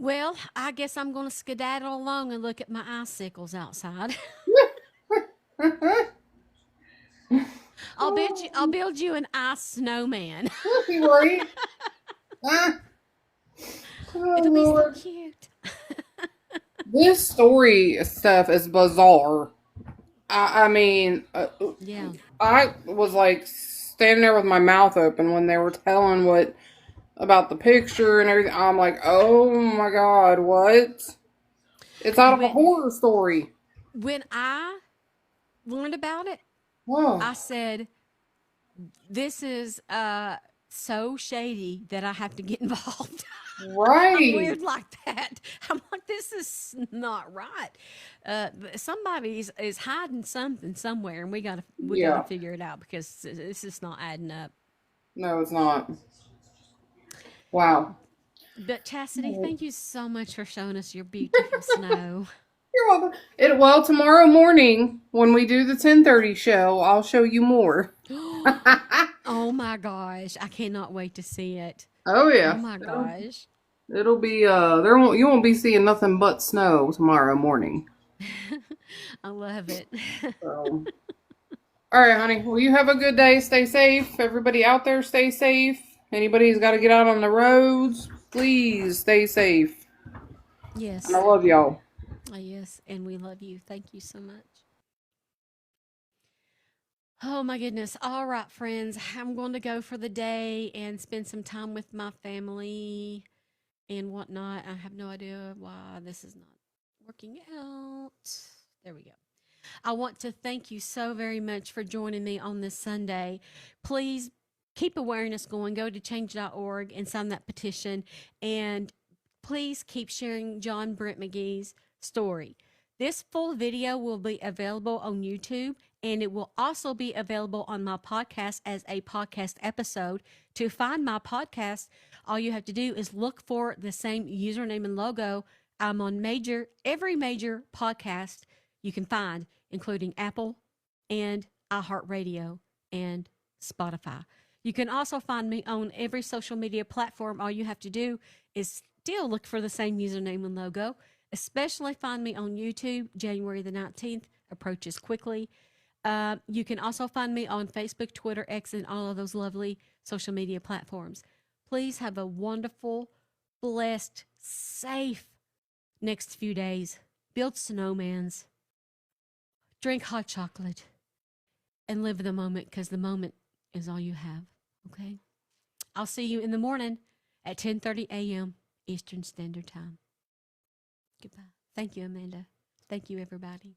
Well, I guess I'm going to skedaddle along and look at my icicles outside. I'll build you an ice snowman. Right? Oh, It'll be so Lord. cute. This story stuff is bizarre. I mean, Yeah. I was like standing there with my mouth open when they were telling about the picture and everything. I'm like, oh my God, what? It's out of a horror story. When I learned about it, Oh, I said, this is so shady that I have to get involved. I'm right. weird like that. I'm like, this is not right. Somebody is hiding something somewhere, and we gotta Yeah. figure it out because this is not adding up. No, it's not. Wow. But Chastity, thank you so much for showing us your beautiful snow. You're welcome. Well, tomorrow morning when we do the 10:30 show, I'll show you more. Oh my gosh, I cannot wait to see it. Oh yeah. Oh my gosh. It'll be you won't be seeing nothing but snow tomorrow morning. I love it. So. All right, honey. Well, you have a good day. Stay safe. Everybody out there, stay safe. Anybody who's got to get out on the roads, please stay safe. Yes. And I love y'all. Yes, and we love you. Thank you so much. Oh my goodness. All right, friends. I'm going to go for the day and spend some time with my family and whatnot. I have no idea why this is not working out. There we go. I want to thank you so very much for joining me on this Sunday. Please keep awareness going. Go to change.org and sign that petition. And please keep sharing John Brent Mcgee's story. This full video will be available on YouTube, and it will also be available on my podcast as a podcast episode. To find my podcast, all you have to do is look for the same username and logo. I'm on every major podcast you can find, including Apple and iHeartRadio and Spotify. You can also find me on every social media platform. All you have to do is still look for the same username and logo. Especially find me on YouTube. January the 19th approaches quickly. You can also find me on Facebook, Twitter, X, and all of those lovely social media platforms. Please have a wonderful, blessed, safe next few days. Build snowmans. Drink hot chocolate. And live the moment, because the moment is all you have. Okay? I'll see you in the morning at 10:30 a.m. Eastern Standard Time. Goodbye. Thank you, Amanda. Thank you, everybody.